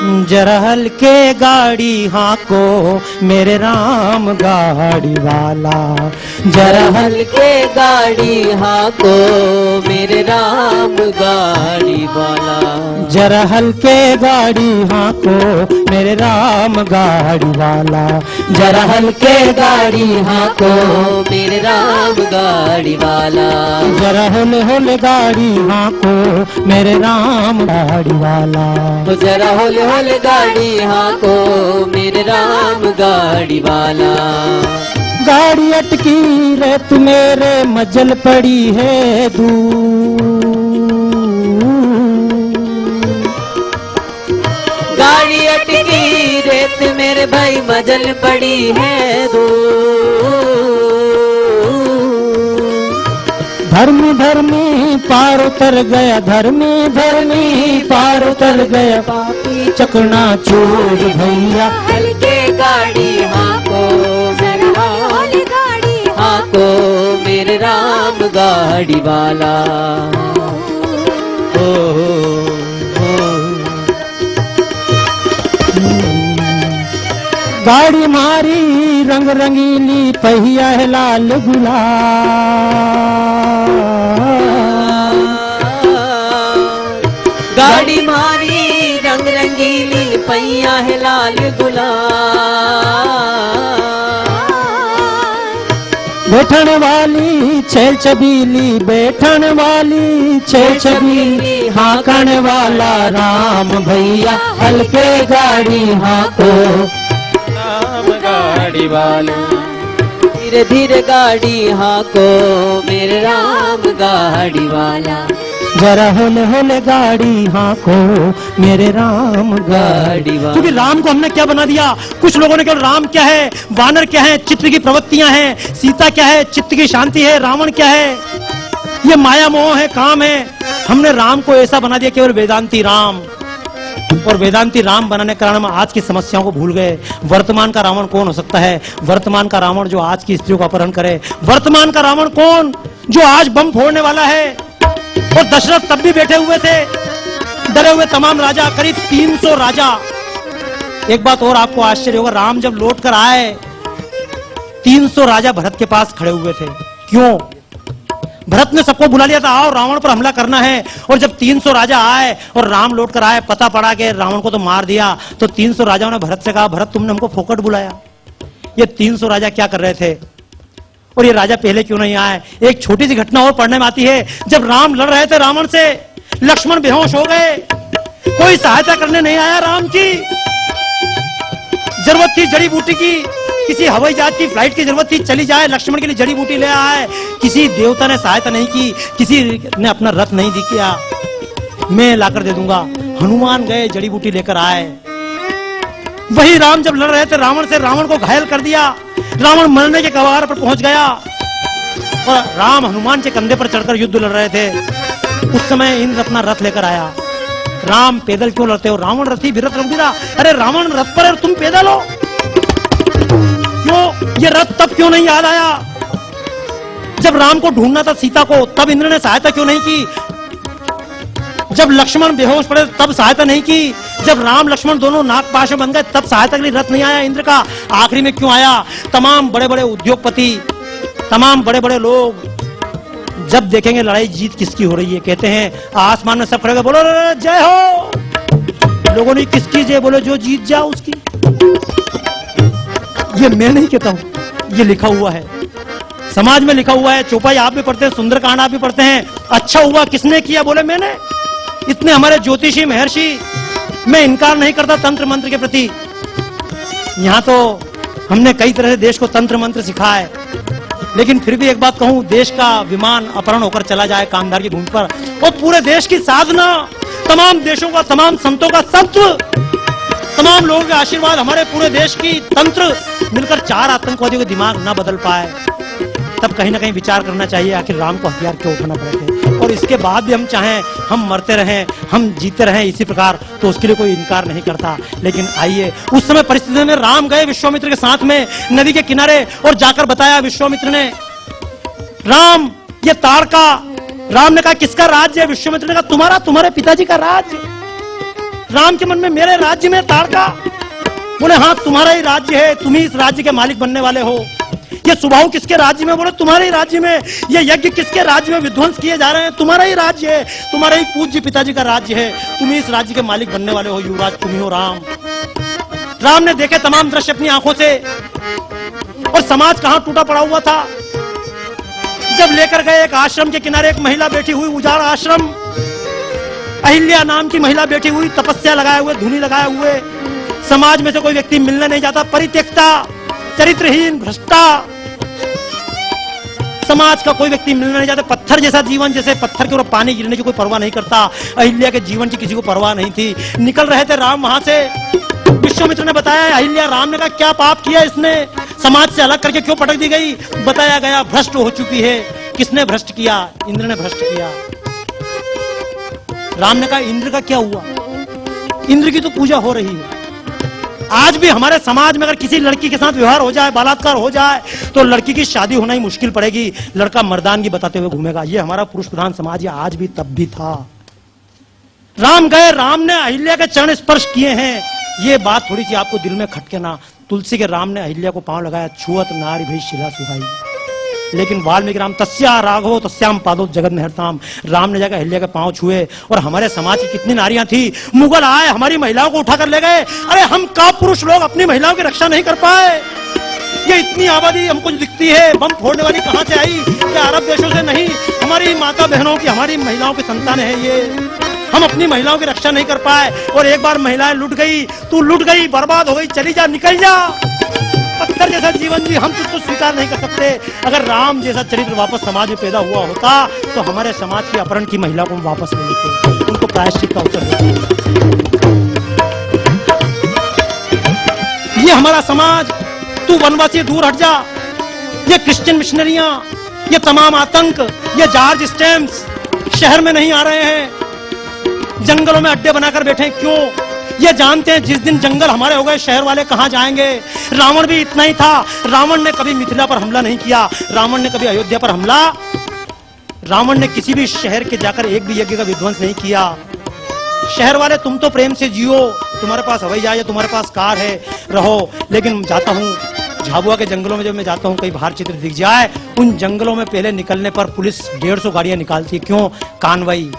जरा हल्के गाड़ी हाँको मेरे राम गाड़ी वाला, जरा हल्के गाड़ी हाँको मेरे राम गाड़ी वाला, जरा हल्के गाड़ी हाँको मेरे राम गाड़ी वाला, जरा हल्के गाड़ी हाँको मेरे राम गाड़ी वाला, जरा होले होले गाड़ी हाँको मेरे राम गाड़ी वाला, तो जरा होले होले गाड़ी हाँको मेरे राम गाड़ी वाला। गाड़ी अटकी रेत मेरे मजल पड़ी है दूर, गाड़ी अटकी रेत मेरे भाई मजल पड़ी है दूर, धर्मी धर्मी पार उतर गया, धर्मी धर्मी पार उतर गया, पापी चकना चूर भैया। हल्के गाड़ी हाँको जरा हौले गाड़ी हाँको मेरे राम गाड़ी वाला। ओ, ओ, गाड़ी मारी रंग रंगीली पहिया है लाल गुलाल, गाड़ी मारी रंग रंगीली पहिया है लाल गुलाल, बैठन वाली छेल छबीली, बैठन वाली छेल छबीली, हाँकण वाला राम भैया, हल्के गाड़ी हाँको राम गाड़ी वाला, धीरे धीरे गाड़ी हाँको मेरे राम गाड़ी वाला, जरा होले होले गाड़ी हाँको मेरे राम गाड़ी वाला। क्योंकि राम को हमने क्या बना दिया, कुछ लोगों ने केवल राम क्या है, वानर क्या है, चित्र की प्रवृत्तियां हैं, सीता क्या है, चित्त की शांति है, रावण क्या है, ये माया मोह है, काम है। हमने राम को ऐसा बना दिया केवल वेदांती राम, और वेदांती राम बनाने के कारण हम आज की समस्याओं को भूल गए। वर्तमान का रावण कौन हो सकता है? वर्तमान का रावण जो आज की स्त्रियों का अपहरण करे। वर्तमान का रावण कौन? जो आज बम फोड़ने वाला है। और दशरथ तब भी बैठे हुए थे, डरे हुए तमाम राजा, करीब 300 राजा। एक बात और आपको आश्चर्य होगा, राम जब लौट कर आए 300 राजा भरत के पास खड़े हुए थे। क्यों? भरत ने सबको बुला लिया था, आओ रावण पर हमला करना है। और जब 300 राजा आए और राम लौट कर आए, पता पड़ा कि रावण को तो मार दिया, तो 300 राजाओं ने भरत से कहा, भरत तुमने हमको फोकट बुलाया। ये 300 राजा क्या कर रहे थे और ये राजा पहले क्यों नहीं आए? एक छोटी सी घटना और पढ़ने में आती है। जब राम लड़ रहे थे रावण से, लक्ष्मण बेहोश हो गए, कोई सहायता करने नहीं आया राम की। जरूरत थी जड़ी बूटी की, किसी हवाई जहाज की फ्लाइट की जरूरत थी, चली जाए लक्ष्मण के लिए जड़ी बूटी ले आए। किसी देवता ने सहायता नहीं की, किसी ने अपना रथ नहीं दिखाया, मैं लाकर दे दूंगा। हनुमान गए, जड़ी बूटी लेकर आए। वही राम जब लड़ रहे थे रावण से, रावण को घायल कर दिया, रावण मरने के कगार पर पहुंच गया और राम हनुमान के कंधे पर चढ़कर युद्ध लड़ रहे थे। उस समय इंद्र अपना रथ लेकर आया। राम पैदल क्यों लड़ते हो? रावण रथी विरत रघुबीरा। अरे रावण रथ पर है और तुम पैदल हो, क्यों? ये रथ तब क्यों नहीं याद आया? जब राम को ढूंढना था सीता को, तब इंद्र ने सहायता क्यों नहीं की? जब लक्ष्मण बेहोश पड़े तब सहायता नहीं की? जब राम लक्ष्मण दोनों नागपाश में बन गए तब सहायता के लिए रथ नहीं आया इंद्र का? आखिरी में क्यों आया? तमाम बड़े बड़े उद्योगपति, तमाम बड़े बड़े लोग जब देखेंगे लड़ाई जीत किसकी हो रही है, कहते हैं आसमान में सब खड़े होकर बोलो जय हो। लोगों ने किसकी जय? बोलो जो जीत जाओ उसकी। ये मैं नहीं कहता हूं, ये लिखा हुआ है, समाज में लिखा हुआ है। चौपाई आप भी पढ़ते हैं, सुंदरकांड आप भी पढ़ते हैं। अच्छा हुआ किसने किया? बोले मैंने। इतने हमारे ज्योतिषी महर्षि, मैं इनकार नहीं करता तंत्र मंत्र के प्रति। यहां तो हमने कई तरह से देश को तंत्र मंत्र सिखाया है, लेकिन फिर भी एक बात कहूं, देश का विमान अपहरण होकर चला जाए कामधार की भूमि पर, और पूरे देश की साधना, तमाम देशों का, तमाम संतों का सत्व, तमाम लोगों के आशीर्वाद, हमारे पूरे देश की तंत्र मिलकर 4 आतंकवादियों के दिमाग न बदल पाए, तब कहीं ना कहीं विचार करना चाहिए आखिर राम को हथियार क्यों उठाना पड़े थे। और इसके बाद भी हम चाहें हम मरते रहें, हम जीते रहें इसी प्रकार, तो उसके लिए कोई इनकार नहीं करता। लेकिन आइए, उस समय परिस्थिति में राम गए विश्वामित्र के साथ में नदी के किनारे, और जाकर बताया विश्वामित्र ने, राम ये ताड़का। राम ने कहा किसका राज्य है? विश्वामित्र ने कहा तुम्हारा, तुम्हारे पिताजी का राज्य। राम के मन में मेरे राज्य में ताड़का। बोले हाँ तुम्हारा ही राज्य है, तुम ही इस राज्य के मालिक बनने वाले हो। ये सुबाहु किसके राज्य में? बोले तुम्हारे ही राज्य में। ये यज्ञ किसके राज्य में विध्वंस किए जा रहे हैं? तुम्हारा ही राज्य है, तुम्हारे ही पूज्य पिताजी का राज्य है, तुम ही इस राज्य के मालिक बनने वाले हो, युवराज तुम ही हो राम। राम ने देखे तमाम दृश्य अपनी आंखों से, और समाज कहां टूटा पड़ा हुआ था। जब लेकर गए एक आश्रम के किनारे एक महिला बैठी हुई, उजाड़ आश्रम, अहिल्या नाम की महिला बैठी हुई, तपस्या लगाए हुए, धुनी लगाए हुए, समाज में से कोई व्यक्ति मिलने नहीं जाता, परित्यक्ता, चरित्रहीन, भ्रष्टा, समाज का कोई व्यक्ति मिलने नहीं जाता, पत्थर जैसा जीवन, जैसे पत्थर के ऊपर पानी गिरने की कोई परवाह नहीं करता। अहिल्या के जीवन की किसी को परवाह नहीं थी। निकल रहे थे राम वहां से, विश्वामित्र ने बताया अहिल्या, राम ने कहा क्या पाप किया इसने, समाज से अलग करके क्यों पटक दी गई? बताया गया भ्रष्ट हो चुकी है। किसने भ्रष्ट किया? इंद्र ने भ्रष्ट किया। राम ने कहा इंद्र का क्या हुआ? इंद्र की तो पूजा हो रही है। आज भी हमारे समाज में अगर किसी लड़की के साथ व्यवहार हो जाए, बलात्कार हो जाए, तो लड़की की शादी होना ही मुश्किल पड़ेगी, लड़का मर्दानगी बताते हुए घूमेगा। ये हमारा पुरुष प्रधान समाज है, आज भी तब भी था। राम गए, राम ने अहिल्या के चरण स्पर्श किए हैं। ये बात थोड़ी सी आपको दिल में खटके ना, तुलसी के राम ने अहिल्या को पांव लगाया, छुअत नारी भी शिला सुहाई। लेकिन वाल्मीकि राम तस्या राघवो तस्याम पादो जगत निहरताम, राम ने जाकर अहिल्या के पांव छुए। और हमारे समाज की कितनी नारियां थी, मुगल आए हमारी महिलाओं को उठाकर ले गए। अरे हम का पुरुष लोग अपनी महिलाओं की रक्षा नहीं कर पाए? ये इतनी आबादी हमको जो दिखती है, बम फोड़ने वाली कहां से आई? क्या अरब देशों से नहीं? हमारी माता बहनों की, हमारी महिलाओं की संतान है ये। हम अपनी महिलाओं की रक्षा नहीं कर पाए, और एक बार महिलाएं लुट गई, तू लुट गई, बर्बाद हो गई, चली जा, निकल जा। पत्थर जैसा जीवन जी हम तुझको स्वीकार नहीं कर सकते। अगर राम जैसा चरित्र वापस समाज में पैदा हुआ होता तो हमारे समाज के अपहरण की महिला को वापस ले लेते, उनको प्रायश्चित का अवसर देते। ये हमारा समाज, तू वनवासी दूर हट जा। ये क्रिश्चियन मिशनरियां, ये तमाम आतंक, ये जॉर्ज स्टैम्प्स शहर में नहीं आ रहे हैं, जंगलों में अड्डे बनाकर बैठे हैं। क्यों? ये जानते हैं जिस दिन जंगल हमारे हो गए, शहर वाले कहां जाएंगे। रावण भी इतना ही था। रावण ने कभी मिथिला पर हमला नहीं किया, रावण ने कभी अयोध्या पर हमला, रावण ने किसी भी शहर के जाकर एक भी यज्ञ का विध्वंस नहीं किया। शहर वाले तुम तो प्रेम से जियो, तुम्हारे पास हवाई जहाज है, तुम्हारे पास कार है, रहो। लेकिन जाता हूं झाबुआ के जंगलों में, जब मैं जाता हूं, कई बाहर चित्र दिख जाए, उन जंगलों में पहले निकलने पर पुलिस 150 गाड़ियां निकालती है। क्यों? कानवाई।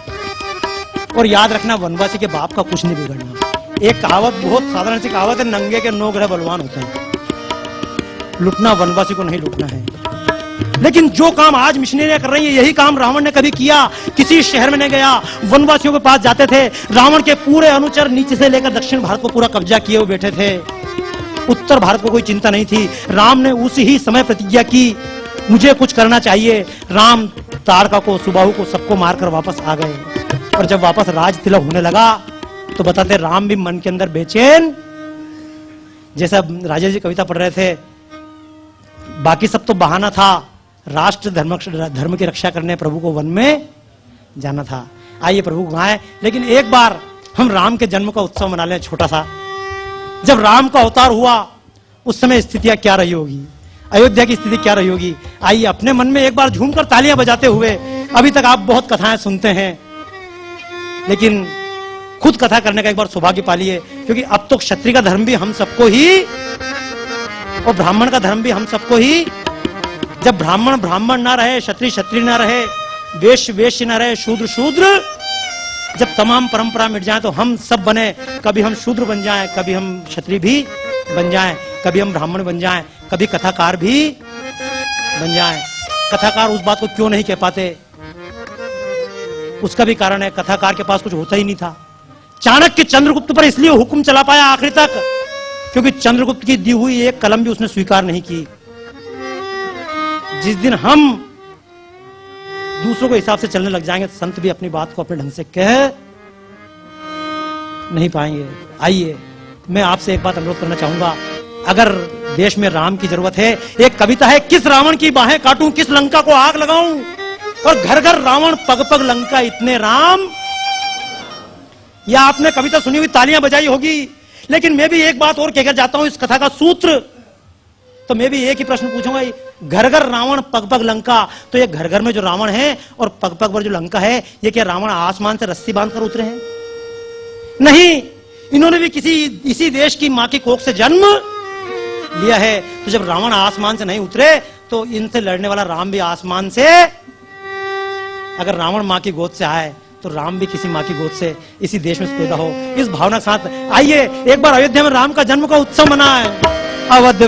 और याद रखना, वनवासी के बाप का कुछ नहीं बिगड़ना। एक कहावत, बहुत साधारण सी कहावत है, नंगे के 9 ग्रह बलवान होते हैं। लुटना वनवासी को नहीं लुटना है। लेकिन जो काम आज मिशनरियां कर रही है, यही काम रावण ने कभी किया। किसी शहर में नहीं गया, वनवासियों के पास जाते थे। रावण के पूरे अनुचर नीचे से लेकर दक्षिण भारत को पूरा कब्जा किए हुए बैठे थे। उत्तर भारत को कोई चिंता नहीं थी। राम ने उसी ही समय प्रतिज्ञा की, मुझे कुछ करना चाहिए। राम ताड़का को, सुबाहु को, सबको मारकर वापस आ गए। और जब वापस राज तिलक होने लगा तो बताते राम भी मन के अंदर बेचैन, जैसा राजा जी कविता पढ़ रहे थे, बाकी सब तो बहाना था, राष्ट्र धर्म की रक्षा करने प्रभु को वन में जाना था। आइए प्रभु को गाएं, लेकिन एक बार हम राम के जन्म का उत्सव मना लें, छोटा सा। जब राम का अवतार हुआ उस समय स्थितियां क्या रही होगी, अयोध्या की स्थिति क्या रही होगी। आइए अपने मन में एक बार झूमकर तालियां बजाते हुए, अभी तक आप बहुत कथाएं सुनते हैं, लेकिन खुद कथा करने का एक बार सौभाग्य पा लिए, क्योंकि अब तो क्षत्रिय का धर्म भी हम सबको ही, और ब्राह्मण का धर्म भी हम सबको ही। जब ब्राह्मण ब्राह्मण ना रहे, क्षत्रिय क्षत्रिय ना रहे, वैश्य वैश्य ना रहे, शूद्र शूद्र, जब तमाम परंपरा मिट जाए तो हम सब बने, कभी हम शूद्र बन जाएं, कभी हम क्षत्रिय भी बन जाएं, कभी हम ब्राह्मण बन जाएं, कभी कथाकार भी बन जाएं। कथाकार उस बात को क्यों नहीं कह पाते, उसका भी कारण है, कथाकार के पास कुछ होता ही नहीं था। चाणक्य चंद्रगुप्त पर इसलिए हुक्म चला पाया आखिरी तक, क्योंकि चंद्रगुप्त की दी हुई एक कलम भी उसने स्वीकार नहीं की। जिस दिन हम दूसरों के हिसाब से चलने लग जाएंगे, संत भी अपनी बात को अपने ढंग से कह नहीं पाएंगे। आइए मैं आपसे एक बात अनुरोध करना चाहूंगा, अगर देश में राम की जरूरत है, एक कविता है, किस रावण की बाहें काटूं, किस लंका को आग लगाऊं, और घर घर रावण पग पग लंका इतने राम। या आपने कविता सुनी हुई, तालियां बजाई होगी, लेकिन मैं भी एक बात और कहकर जाता हूं इस कथा का सूत्र। तो मैं भी एक ही प्रश्न पूछूंगा, घर घर रावण पग पग लंका, तो ये घर घर में जो रावण है और पग पग पर जो लंका है, ये क्या रावण आसमान से रस्सी बांधकर उतरे हैं? नहीं, इन्होंने भी इसी देश की मां की कोख से जन्म लिया है। तो जब रावण आसमान से नहीं उतरे तो इनसे लड़ने वाला राम भी आसमान से, अगर रावण मां की गोद से आए तो राम भी किसी मां की गोद से इसी देश में पैदा हो। इस भावना के साथ आइए एक बार अयोध्या में राम का जन्म का उत्सव मनाएं। अवध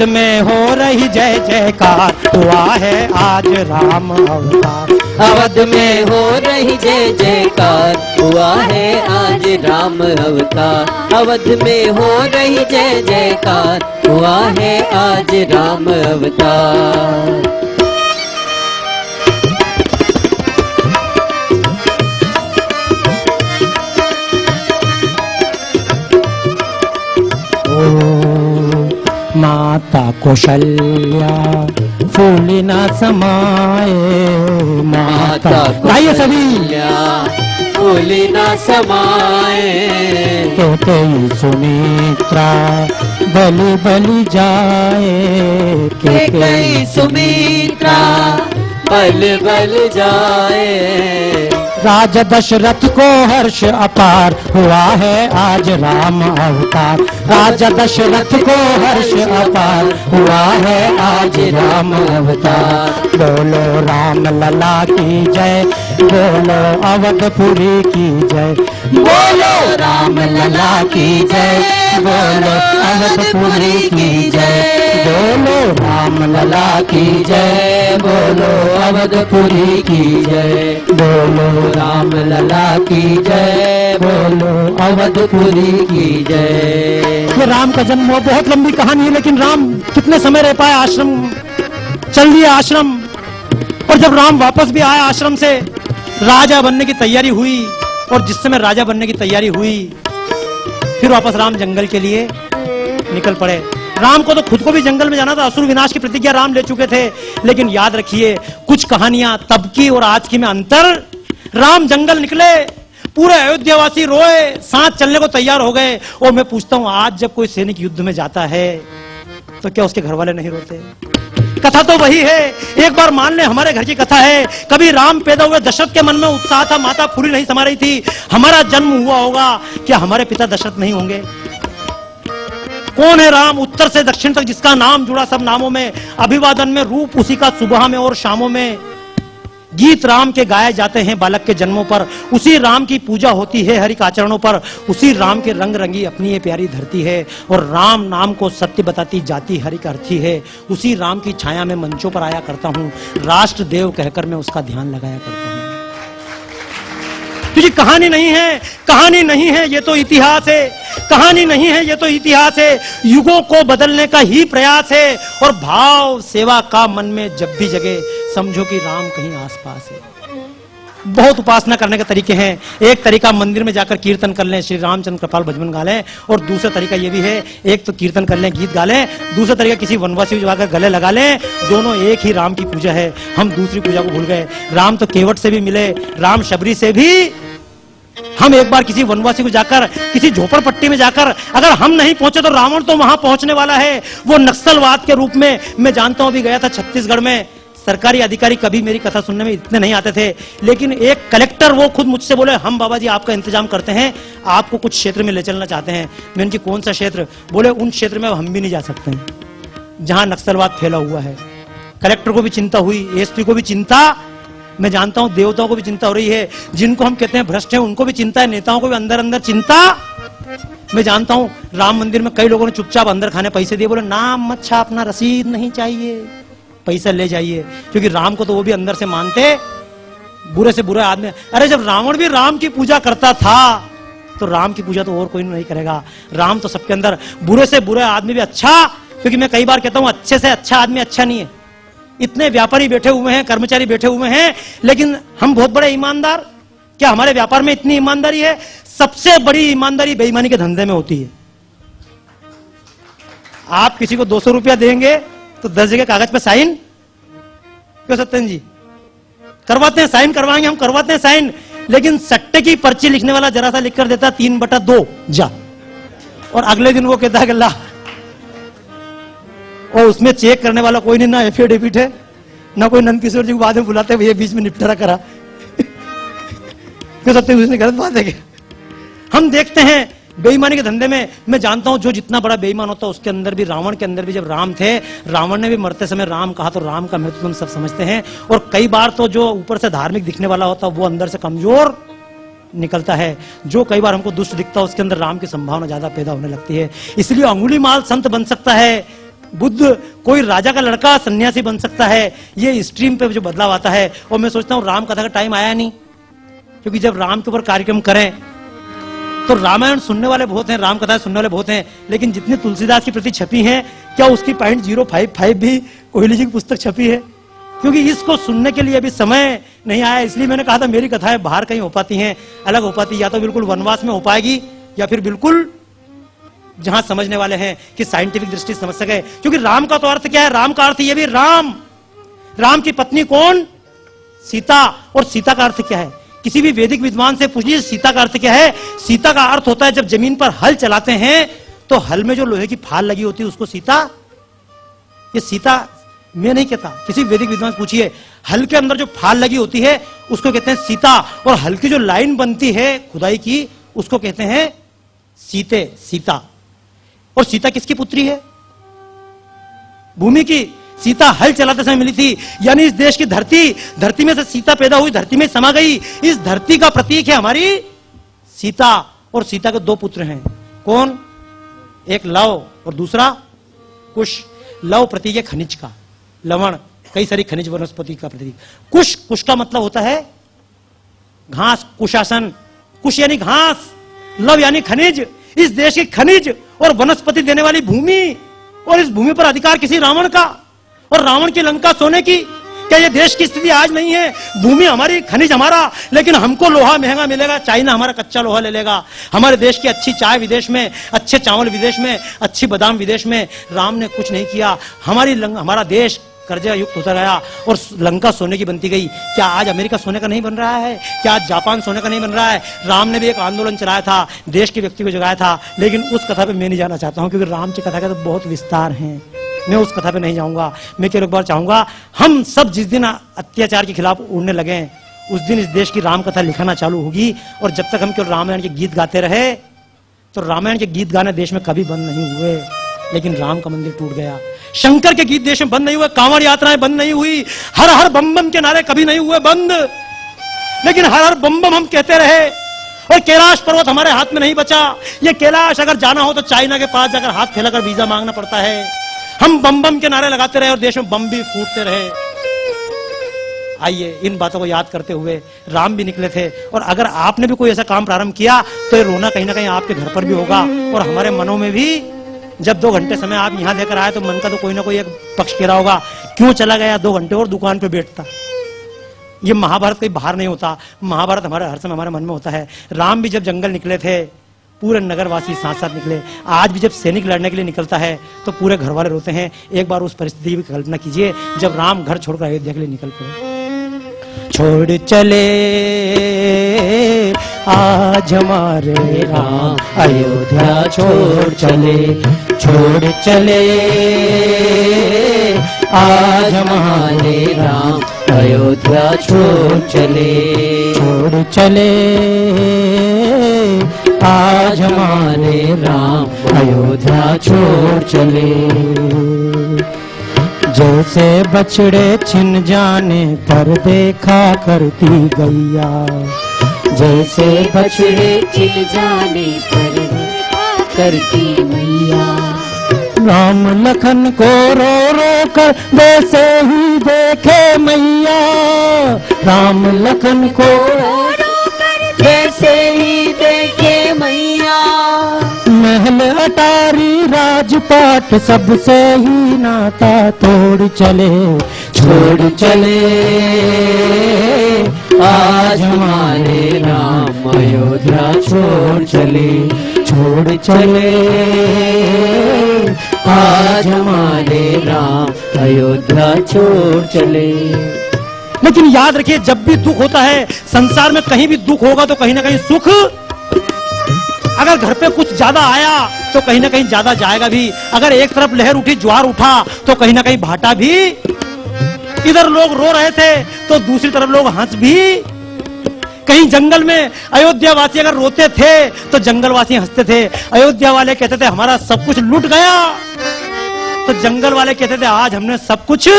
में हो रही जय जयकार, हुआ है आज राम अवतार। अवध में हो रही जय जयकार, हुआ है आज राम अवतार। अवध में हो रही जय जयकार, हुआ है आज राम अवतार। माता कौशल्या फूली न समाए, माता गाइए सभी। फूली न समाए, कहते सुमित्रा बलि बलि जाए, कहते सुमित्रा बल बल जाए। राजा दशरथ को हर्ष अपार, हुआ है आज राम अवतार। राजा दशरथ को हर्ष अपार, हुआ है आज राम अवतार। बोलो राम लला की जय, बोलो अवधपुरी की जय। बोलो राम लला की जय, बोलो अवधपुरी की जय। बोलो राम लला की जय, बोलो अवधपुरी की जय। बोलो राम लला की जय, बोलो अवधपुरी की जय। ये राम का जन्म हुआ, बहुत लंबी कहानी है, लेकिन राम कितने समय रह पाए आश्रम, चल दिया आश्रम। और जब राम वापस भी आया आश्रम से, राजा बनने की तैयारी हुई, और जिस समय राजा बनने की तैयारी हुई फिर वापस राम जंगल के लिए निकल पड़े। राम को तो खुद को भी जंगल में जाना था, असुर विनाश की प्रतिज्ञा राम ले चुके थे। लेकिन याद रखिए कुछ कहानियां तब की और आज की में अंतर। राम जंगल निकले, पूरे अयोध्यावासी रोए, साथ चलने को तैयार हो गए। और मैं पूछता हूं आज जब कोई सैनिक युद्ध में जाता है तो क्या उसके घर वाले नहीं रोते? कथा तो वही है। एक बार मान ले हमारे घर की कथा है, कभी राम पैदा हुए, दशरथ के मन में उत्साह था, माता फूली नहीं समा रही थी, हमारा जन्म हुआ होगा, क्या हमारे पिता दशरथ नहीं होंगे? कौन है राम? उत्तर से दक्षिण तक जिसका नाम जुड़ा सब नामों में, अभिवादन में रूप उसी का सुबह में और शामों में। गीत राम के गाए जाते हैं बालक के जन्मों पर, उसी राम की पूजा होती है हरि आचरणों पर, उसी राम के रंग रंगी अपनी ये प्यारी धरती है। और राम नाम को सत्य बताती जाति हरि का अर्थी है। उसी राम की छाया में मंचों पर आया करता हूं, राष्ट्र देव कहकर मैं उसका ध्यान लगाया करता हूं। क्योंकि कहानी नहीं है, कहानी नहीं है, ये तो इतिहास है। कहानी नहीं है, ये तो इतिहास है। युगों को बदलने का ही प्रयास है। और भाव सेवा का मन में जब भी जगे, समझो कि राम कहीं आसपास है। बहुत उपासना करने के तरीके हैं। एक तरीका मंदिर में जाकर कीर्तन कर लें, श्री रामचंद्र कृपाल भजन गा लें। और दूसरा तरीका ये भी है, एक तो कीर्तन कर लें, गीत गा लें। दूसरा तरीका किसी वनवासी को जाकर गले लगा लें। दोनों एक ही राम की पूजा है। हम दूसरी पूजा को भूल गए। राम तो केवट से भी मिले, राम शबरी से भी। हम एक बार किसी वनवासी को जाकर, किसी झोपड़पट्टी में जाकर अगर हम नहीं पहुंचे तो रावण तो वहां पहुंचने वाला है। वो नक्सलवाद के रूप में, मैं जानता हूं, अभी गया था छत्तीसगढ़ में। सरकारी अधिकारी कभी मेरी कथा सुनने में इतने नहीं आते थे, लेकिन एक कलेक्टर वो खुद मुझसे बोले, हम बाबा जी आपका इंतजाम करते हैं, आपको कुछ क्षेत्र में ले चलना चाहते हैं। मैं उनकी कौन सा क्षेत्र? बोले उन क्षेत्र में हम भी नहीं जा सकते हैं जहां नक्सलवाद फैला हुआ है। कलेक्टर को भी चिंता हुई, एसपी को भी चिंता, मैं जानता हूं देवताओं को भी चिंता हो रही है। जिनको हम कहते हैं भ्रष्ट हैं उनको भी चिंता है, नेताओं को भी अंदर अंदर चिंता। मैं जानता हूं राम मंदिर में कई लोगों ने चुपचाप अंदर खाने पैसे दिए, बोले नाम मत छापना, रसीद नहीं चाहिए, पैसा ले जाइए। क्योंकि राम को तो वो भी अंदर से मानते, बुरे से बुरे आदमी। अरे जब रावण भी राम की पूजा करता था तो राम की पूजा तो और कोई नहीं करेगा। राम तो सबके अंदर, बुरे से बुरे आदमी भी अच्छा। क्योंकि मैं कई बार कहता हूं अच्छे से अच्छा आदमी अच्छा नहीं है। इतने व्यापारी बैठे हुए हैं, कर्मचारी बैठे हुए हैं, लेकिन हम बहुत बड़े ईमानदार। क्या हमारे व्यापार में इतनी ईमानदारी है? सबसे बड़ी ईमानदारी बेईमानी के धंधे में होती है। आप किसी को 200 रुपया देंगे तो 10 जगह कागज पे साइन, क्यों सत्यन जी करवाते हैं, साइन करवाएंगे, हम करवाते हैं साइन। लेकिन सट्टे की पर्ची लिखने वाला जरा सा लिखकर देता 3/2 जा, और अगले दिन वो कहता है कि ला, और उसमें चेक करने वाला कोई नहीं, ना एफिडेविट है, ना कोई नंदकिशोर जी को बाद में बुलाते हुए बीच में निपटारा करा। क्यों सत्य उसने गलत बात है क्या? हम देखते हैं बेईमानी के धंधे में, मैं जानता हूं जो जितना बड़ा बेईमान होता है उसके अंदर भी, रावण के अंदर भी जब राम थे, रावण ने भी मरते समय राम कहा, तो राम का महत्व हम सब समझते हैं। और कई बार तो जो ऊपर से धार्मिक दिखने वाला होता है वो अंदर से कमजोर निकलता है। जो कई बार हमको दुष्ट दिखता है उसके अंदर राम की संभावना ज्यादा पैदा होने लगती है। इसलिए अंगुलीमाल संत बन सकता है, बुद्ध कोई राजा का लड़का सन्यासी बन सकता है। ये स्ट्रीम पे जो बदलाव आता है, और मैं सोचता हूं राम कथा का टाइम आया नहीं, क्योंकि जब राम के ऊपर कार्यक्रम करें तो रामायण सुनने वाले बहुत हैं, राम कथा सुनने वाले बहुत हैं, लेकिन जितनी तुलसीदास की प्रति छपी है, क्या उसकी 0.055 भी कोहली जी की पुस्तक छपी है? क्योंकि इसको सुनने के लिए अभी समय नहीं आया। इसलिए मैंने कहा था मेरी कथाएं बाहर कहीं हो पाती हैं, अलग हो पाती, या तो बिल्कुल वनवास में हो पाएगी, या फिर बिल्कुल जहां समझने वाले हैं कि साइंटिफिक दृष्टि समझ सके। क्योंकि राम का तो अर्थ क्या है? राम का अर्थ ये भी राम की पत्नी कौन? सीता। और सीता का अर्थ क्या है? किसी भी वैदिक विद्वान से पूछिए सीता का अर्थ क्या है। सीता का अर्थ होता है जब जमीन पर हल चलाते हैं तो हल में जो लोहे की फाल लगी होती है उसको सीता। ये सीता मैं नहीं कहता, किसी वैदिक विद्वान से पूछिए, हल के अंदर जो फाल लगी होती है उसको कहते हैं सीता, और हल की जो लाइन बनती है खुदाई की उसको कहते हैं सीता। और सीता किसकी पुत्री है? भूमि की। सीता हल चलाते समय मिली थी, यानी इस देश की धरती में से सीता पैदा हुई, धरती में समा गई। इस धरती का प्रतीक है हमारी सीता। और सीता के 2 पुत्र हैं। कौन? एक लव और दूसरा कुश। लव प्रतीक है खनिज का, लवण, कई सारी खनिज वनस्पति का प्रतीक। कुश का मतलब होता है घास, कुशासन। कुश यानी घास, लव यानी खनिज। इस देश की खनिज और वनस्पति देने वाली भूमि, और इस भूमि पर अधिकार किसी रावण का, और रावण की लंका सोने की। क्या ये देश की स्थिति आज नहीं है? भूमि हमारी, खनिज हमारा, लेकिन हमको लोहा महंगा मिलेगा, चाइना हमारा कच्चा लोहा ले लेगा। हमारे देश की अच्छी चाय विदेश में, अच्छे चावल विदेश में, अच्छी बादाम विदेश में। राम ने कुछ नहीं किया। हमारा देश कर्जा युक्त होता गया और लंका सोने की बनती गई। क्या आज अमेरिका सोने का नहीं बन रहा है? क्या आज जापान सोने का नहीं बन रहा है? राम ने भी एक आंदोलन चलाया था, देश के व्यक्ति को जगाया था, लेकिन उस कथा पे मैं नहीं जाना चाहता हूं, क्योंकि राम की कथा का तो बहुत विस्तार है। मैं उस कथा पे नहीं जाऊंगा। मैं केवल एक बार चाहूंगा, हम सब जिस दिन अत्याचार के खिलाफ उड़ने लगे उस दिन इस देश की राम कथा लिखाना चालू होगी। और जब तक हम केवल रामायण के गीत गाते रहे तो रामायण के गीत गाने देश में कभी बंद नहीं हुए, लेकिन राम का मंदिर टूट गया। शंकर के गीत देश में बंद नहीं हुए, कांवड़ यात्राएं बंद नहीं हुई, हर हर बम बम के नारे कभी नहीं हुए बंद, लेकिन हर हर बम बम हम कहते रहे। और कैलाश पर्वत हमारे हाथ में नहीं बचा। ये कैलाश अगर जाना हो तो चाइना के पास जाकर हाथ फैलाकर वीजा मांगना पड़ता है। हम बम बम के नारे लगाते रहे और देश में बम भी फूटते रहे। आइए इन बातों को याद करते हुए, राम भी निकले थे, और अगर आपने भी कोई ऐसा काम प्रारंभ किया तो ये रोना कहीं ना कहीं आपके घर पर भी होगा और हमारे मनों में भी। जब 2 घंटे समय आप यहां देकर आए तो मन का तो कोई ना कोई एक पक्ष कह रहा होगा, क्यों चला गया 2 घंटे और दुकान पे बैठता। ये महाभारत कहीं बाहर नहीं होता, महाभारत हमारे हर समय हमारे मन में होता है। राम भी जब जंगल निकले थे पूरे नगरवासी साथ साथ निकले। आज भी जब सैनिक लड़ने के लिए निकलता है तो पूरे घर वाले रोते हैं। एक बार उस परिस्थिति की कल्पना कीजिए जब राम घर छोड़कर अयोध्या के लिए निकल पड़े। छोड़ चले आज हमारे राम अयोध्या छोड़ चले, छोड़ चले आज हमारे राम अयोध्या छोड़ चले, छोड़ चले आज हमारे राम अयोध्या छोड़ चले। जैसे बछड़े छिन जाने पर देखा करती गैया, जैसे बछड़े छिन जाने पर देखा करती मैया, राम लखन को रो रो कर वैसे ही देखे मैया, राम लखन को रो रो कर वैसे ही देखे मैया। महल अटारी राजपाट सबसे ही नाता तोड़ चले, छोड़ चले आज हमारे राम अयोध्या छोड़ चले, छोड़ चले आज हमारे राम अयोध्या छोड़ चले। लेकिन याद रखिए, जब भी दुख होता है संसार में, कहीं भी दुख होगा तो कहीं ना कहीं सुख। अगर घर पे कुछ ज्यादा आया तो कहीं ना कहीं ज्यादा जाएगा भी। अगर एक तरफ लहर उठी, ज्वार उठा, तो कहीं ना कहीं भाटा भी। इधर लोग रो रहे थे तो दूसरी तरफ लोग हंस भी। कहीं जंगल में अयोध्या वासी अगर रोते थे तो जंगल वासी हंसते थे। अयोध्या वाले कहते थे हमारा सब कुछ लूट गया, तो जंगल वाले कहते थे आज हमने सब कुछ,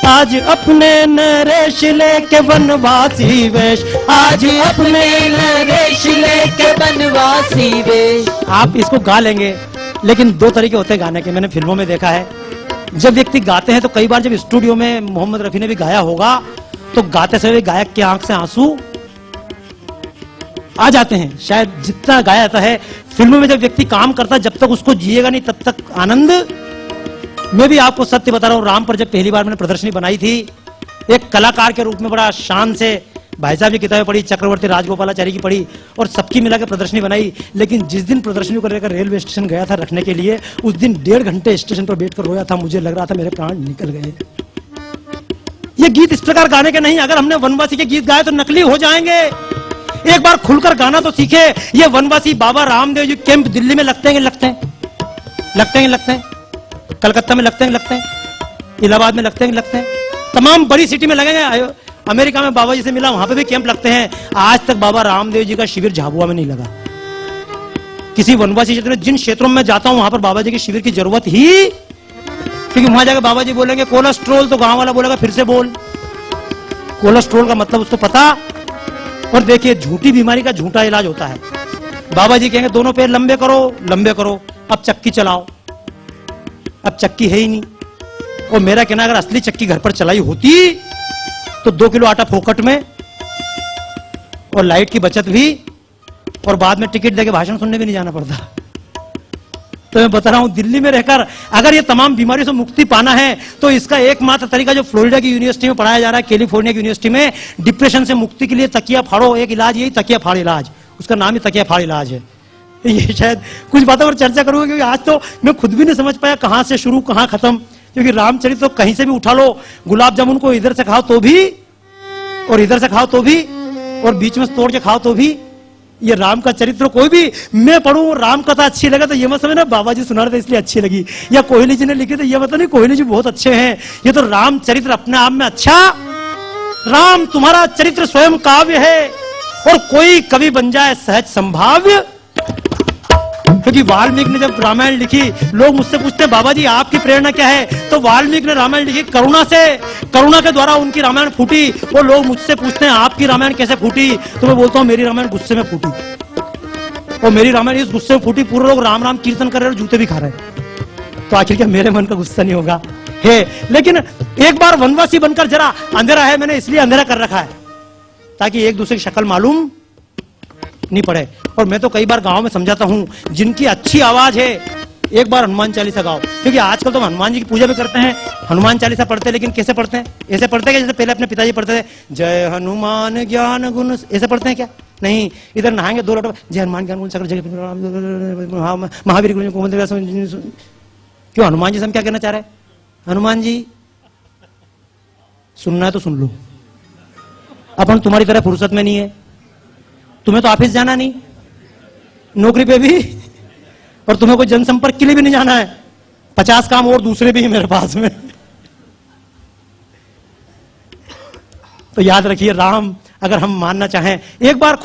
आज अपने नरेश लेके वनवासी वेश, आज अपने नरेश लेके बनवासी वेश। आप इसको गा लेंगे, लेकिन दो तरीके होते हैं गाने के, मैंने फिल्मों में देखा है। जब व्यक्ति गाते हैं तो कई बार जब स्टूडियो में मोहम्मद रफी ने भी गाया होगा तो गाते समय गायक की आंख से आंसू आ जाते हैं, शायद जितना गाया जाता है। फिल्मों में जब व्यक्ति काम करता है जब तक उसको जिएगा नहीं तब तक आनंद। मैं भी आपको सत्य बता रहा हूं, राम पर जब पहली बार मैंने प्रदर्शनी बनाई थी, एक कलाकार के रूप में बड़ा शान से भाई साहब की किताबें पढ़ी, चक्रवर्ती राजगोपालाचारी की पढ़ी और सबकी मिला के प्रदर्शनी बनाई। लेकिन जिस दिन प्रदर्शनी को लेकर रेलवे स्टेशन गया था रखने के लिए, उस दिन 1.5 घंटे स्टेशन पर बैठकर रोया था। मुझे लग रहा था मेरे प्राण निकल गए। ये गीत इस प्रकार गाने के नहीं, अगर हमने वनवासी के गीत गाए तो नकली हो जाएंगे। एक बार खुलकर गाना तो सीखे। ये वनवासी बाबा रामदेव जी कैंप दिल्ली में लगते हैं, लगते हैं, कलकत्ता में लगते हैं, इलाहाबाद में लगते हैं, तमाम बड़ी सिटी में लगेंगे। अमेरिका में बाबा जी से मिला, वहां पे भी कैंप लगते हैं। आज तक बाबा रामदेव जी का शिविर झाबुआ में नहीं लगा। किसी वनवासी क्षेत्र में, जिन क्षेत्रों में जाता हूं वहां पर बाबा जी के शिविर की जरूरत ही, क्योंकि वहां जाकर बाबा जी बोलेंगे कोलेस्ट्रोल, तो गांव वाला बोलेगा फिर से बोल। कोलेस्ट्रोल का मतलब उसको पता। और देखिए झूठी बीमारी का झूठा इलाज होता है। बाबा जी कहेंगे दोनों पैर लंबे करो, अब चक्की चलाओ। अब चक्की है ही नहीं। और मेरा कहना अगर असली चक्की घर पर चलाई होती तो 2 किलो आटा फोकट में, और लाइट की बचत भी, और बाद में टिकट देके भाषण सुनने भी नहीं जाना पड़ता। तो मैं बता रहा हूं, दिल्ली में रहकर अगर ये तमाम बीमारियों से मुक्ति पाना है तो इसका एकमात्र तरीका जो फ्लोरिडा की यूनिवर्सिटी में पढ़ाया जा रहा है, कैलिफोर्निया की यूनिवर्सिटी में, डिप्रेशन से मुक्ति के लिए तकिया फाड़ो। एक इलाज यही तकिया फाड़ इलाज, उसका नाम ही तकिया फाड़ इलाज है। ये शायद कुछ बातों पर चर्चा करूंगा, क्योंकि आज तो मैं खुद भी नहीं समझ पाया कहां से शुरू कहां खत्म। क्योंकि रामचरित तो कहीं से भी उठा लो, गुलाब जामुन को इधर से खाओ तो भी, और इधर से खाओ तो भी, और बीच में तोड़ के खाओ तो भी। ये राम का चरित्र कोई भी मैं पढ़ूं, राम कथा अच्छी लगे तो ये मत समझना बाबा जी सुना रहे थे इसलिए अच्छी लगी, या कोहली जी ने लिखी तो ये मतलब नहीं कोहली जी बहुत अच्छे हैं। ये तो राम चरित्र अपने आप में अच्छा। राम तुम्हारा चरित्र स्वयं काव्य है, और कोई कवि बन जाए सहज संभाव्य। क्योंकि वाल्मीकि ने जब रामायण लिखी, लोग मुझसे पूछते हैं बाबा जी आपकी प्रेरणा क्या है, तो वाल्मीकि ने रामायण लिखी करुणा से, करुणा के द्वारा उनकी रामायण फूटी। वो लोग मुझसे पूछते हैं आपकी रामायण कैसे फूटी, तो मैं बोलता हूं मेरी रामायण गुस्से में फूटी, और मेरी रामायण इस गुस्से में फूटी पूरे लोग राम राम कीर्तन कर रहे और जूते भी खा रहे हैं, तो आखिर क्या मेरे मन का गुस्सा नहीं होगा है। लेकिन एक बार वनवासी बनकर, जरा अंधेरा है मैंने इसलिए अंधेरा कर रखा है ताकि एक दूसरे की शक्ल मालूम नहीं पड़े। और मैं तो कई बार गांव में समझाता हूं जिनकी अच्छी आवाज है एक बार हनुमान चालीसा गाओ, क्योंकि आजकल तो हनुमान जी की पूजा भी करते हैं, हनुमान चालीसा पढ़ते हैं, लेकिन कैसे पढ़ते हैं? ऐसे पढ़ते हैं जैसे पहले अपने पिताजी पढ़ते थे, जय हनुमान ज्ञान गुण, ऐसे पढ़ते हैं क्या? नहीं, इधर नहाएंगे 2 लोटा जय हनुमान ज्ञान गुण सकल जगत महावीर गुण। क्यों? हनुमान जी से हम क्या कहना चाह रहे हैं? हनुमान जी सुनना है तो सुन लो, अपन तुम्हारी तरह फुर्सत में नहीं है, तुम्हें तो ऑफिस जाना नहीं, नौकरी पे भी, और तुम्हें कोई जनसंपर्क के लिए भी नहीं जाना है, 50 काम और दूसरे भी हैं मेरे पास में। तो याद रखिए, राम अगर हम मानना चाहें, एक बार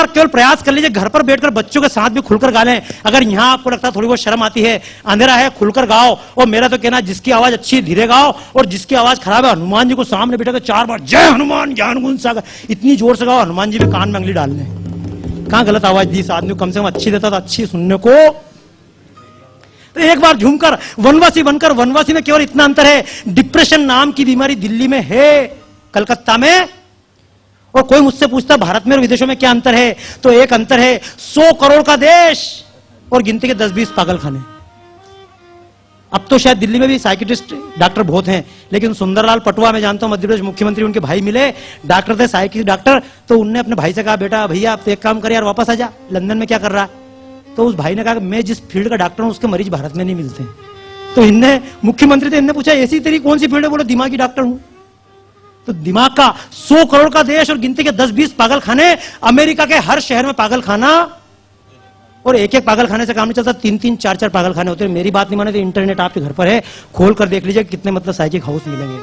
केवल प्रयास कर लीजिए, घर पर बैठकर बच्चों के साथ भी खुलकर गा लें। अगर यहां आपको लगता है थोड़ी बहुत शर्म आती है, अंधेरा है, खुलकर गाओ। और मेरा तो कहना, जिसकी आवाज अच्छी है धीरे गाओ, और जिसकी आवाज खराब है हनुमान जी को सामने बैठा कर 4 बार जय हनुमान ज्ञान गुण सागर इतनी जोर से गाओ, हनुमान जी भी कान में अंगली डाल लें। कहां गलत आवाज दी इस आदमी को? कम से कम अच्छी देता तो अच्छी सुनने को। तो एक बार झूमकर वनवासी बनकर, वनवासी में केवल इतना अंतर है, डिप्रेशन नाम की बीमारी दिल्ली में है, कलकत्ता में। और कोई मुझसे पूछता भारत में और विदेशों में क्या अंतर है, तो एक अंतर है, 100 करोड़ का देश और गिनती के 10-20 पागल खाने। अब तो शायद दिल्ली में भी साइकिट्रिस्ट डॉक्टर बहुत हैं, लेकिन सुंदरलाल पटवा मैं जानता हूं, मध्य प्रदेश मुख्यमंत्री, उनके भाई मिले, डॉक्टर थे, साइकिट्रिस्ट डॉक्टर। तो उनने अपने भाई से कहा, बेटा भैया आप तो एक काम कर यार, वापस आ जा, लंदन में क्या कर रहा है? तो उस भाई ने कहा, मैं जिस फील्ड का डॉक्टर हूं उसके मरीज भारत में नहीं मिलते। तो इनने, मुख्यमंत्री थे, इनने पूछा ऐसी तेरी कौन सी फील्ड है? बोले दिमागी डॉक्टर हूं। तो दिमाग का 100 करोड़ का देश और गिनती के 10-20 पागल खाने, अमेरिका के हर शहर में पागल खाना, और एक पागल खाने से काम नहीं चलता, 3-3, 4-4 पागल खाने होते हैं। मेरी बात नहीं माने तो इंटरनेट आपके घर पर है, खोल कर देख लीजिए कितने मतलब साइकिक हाउस मिलेंगे।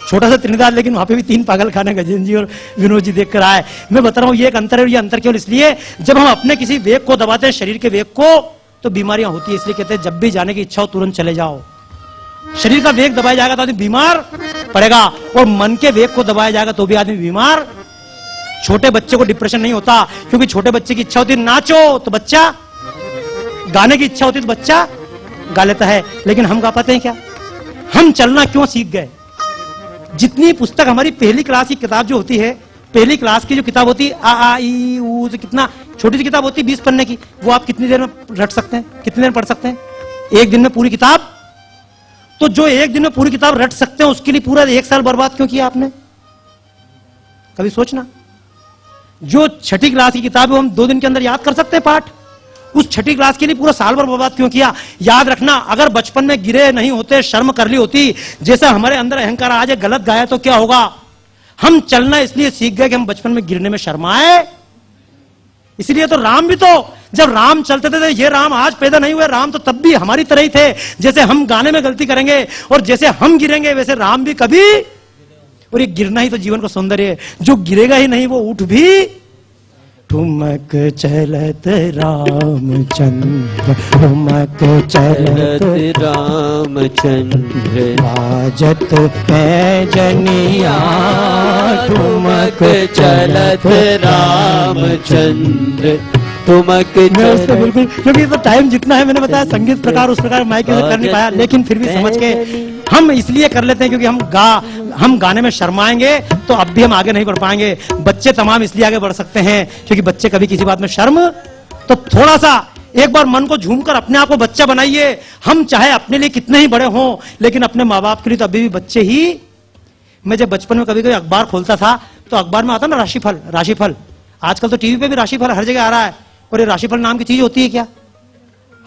छोटा सा त्रिनिदाद, लेकिन वहां पे भी 3 पागल खाने गजेंद्र जी और विनोद जी देख कर आए। मैं बता रहा हूं ये एक अंतर है। ये अंतर केवल इसलिए जब हम अपने किसी वेग को दबाते हैं, शरीर के वेग को, तो बीमारियां होती है। इसलिए कहते हैं जब भी जाने की इच्छा हो तुरंत चले जाओ। शरीर का वेग दबाया जाएगा तो आदमी बीमार पड़ेगा, और मन के वेग को दबाया जाएगा तो भी आदमी बीमार। छोटे बच्चे को डिप्रेशन नहीं होता, क्योंकि छोटे बच्चे की इच्छा होती है नाचो तो बच्चा, गाने की इच्छा होती है तो बच्चा गा लेता है। लेकिन हम गा पाते हैं क्या? हम चलना क्यों सीख गए? जितनी पुस्तक हमारी पहली क्लास की किताब जो होती है, पहली क्लास की जो किताब होती है, आ ई ऊ, कितना छोटी सी किताब होती है 20 पन्ने की, वो आप कितनी देर में रट सकते हैं? कितनी देर में पढ़ सकते हैं? एक दिन में पूरी किताब। तो जो एक दिन में पूरी किताब रट सकते हैं, उसके लिए पूरा 1 साल बर्बाद क्यों किया आपने? कभी सोचना। जो छठी क्लास की किताब है हम 2 दिन के अंदर याद कर सकते हैं पाठ, उस छठी क्लास के लिए पूरा साल भर बर्बाद क्यों किया? याद रखना, अगर बचपन में गिरे नहीं होते, शर्म कर ली होती, जैसा हमारे अंदर अहंकार आज है, गलत गाया तो क्या होगा? हम चलना इसलिए सीख गए कि हम बचपन में गिरने में शर्माए। इसलिए तो राम भी तो, जब राम चलते थे, ये राम आज पैदा नहीं हुए, राम तो तब भी हमारी तरह ही थे। जैसे हम गाने में गलती करेंगे और जैसे हम गिरेंगे, वैसे राम भी कभी। और ये गिरना ही तो जीवन का सौंदर्य है। जो गिरेगा ही नहीं वो उठ भी। ठुमक चलत रामचंद्र, ठुमक चलत रामचंद्र, बाजत पैजनिया, ठुमक चलत रामचंद्र, ठुमक चलत। बिल्कुल, क्योंकि तो टाइम जितना है, मैंने बताया संगीत प्रकार उस प्रकार माइक से कर नहीं पाया, लेकिन फिर भी समझ के हम इसलिए कर लेते हैं क्योंकि हम गाने में शर्माएंगे तो अब भी हम आगे नहीं बढ़ पाएंगे। बच्चे तमाम इसलिए आगे बढ़ सकते हैं क्योंकि बच्चे कभी किसी बात में शर्म, तो थोड़ा सा एक बार मन को झूमकर अपने आप को बच्चा बनाइए। हम चाहे अपने लिए कितने ही बड़े हों, लेकिन अपने माँ बाप के लिए तो अभी भी बच्चे ही। मैं जब बचपन में कभी कभी अखबार खोलता था तो अखबार में आता ना राशिफल। आजकल तो टीवी पे भी राशिफल हर जगह आ रहा है। और ये राशिफल नाम की चीज होती है क्या?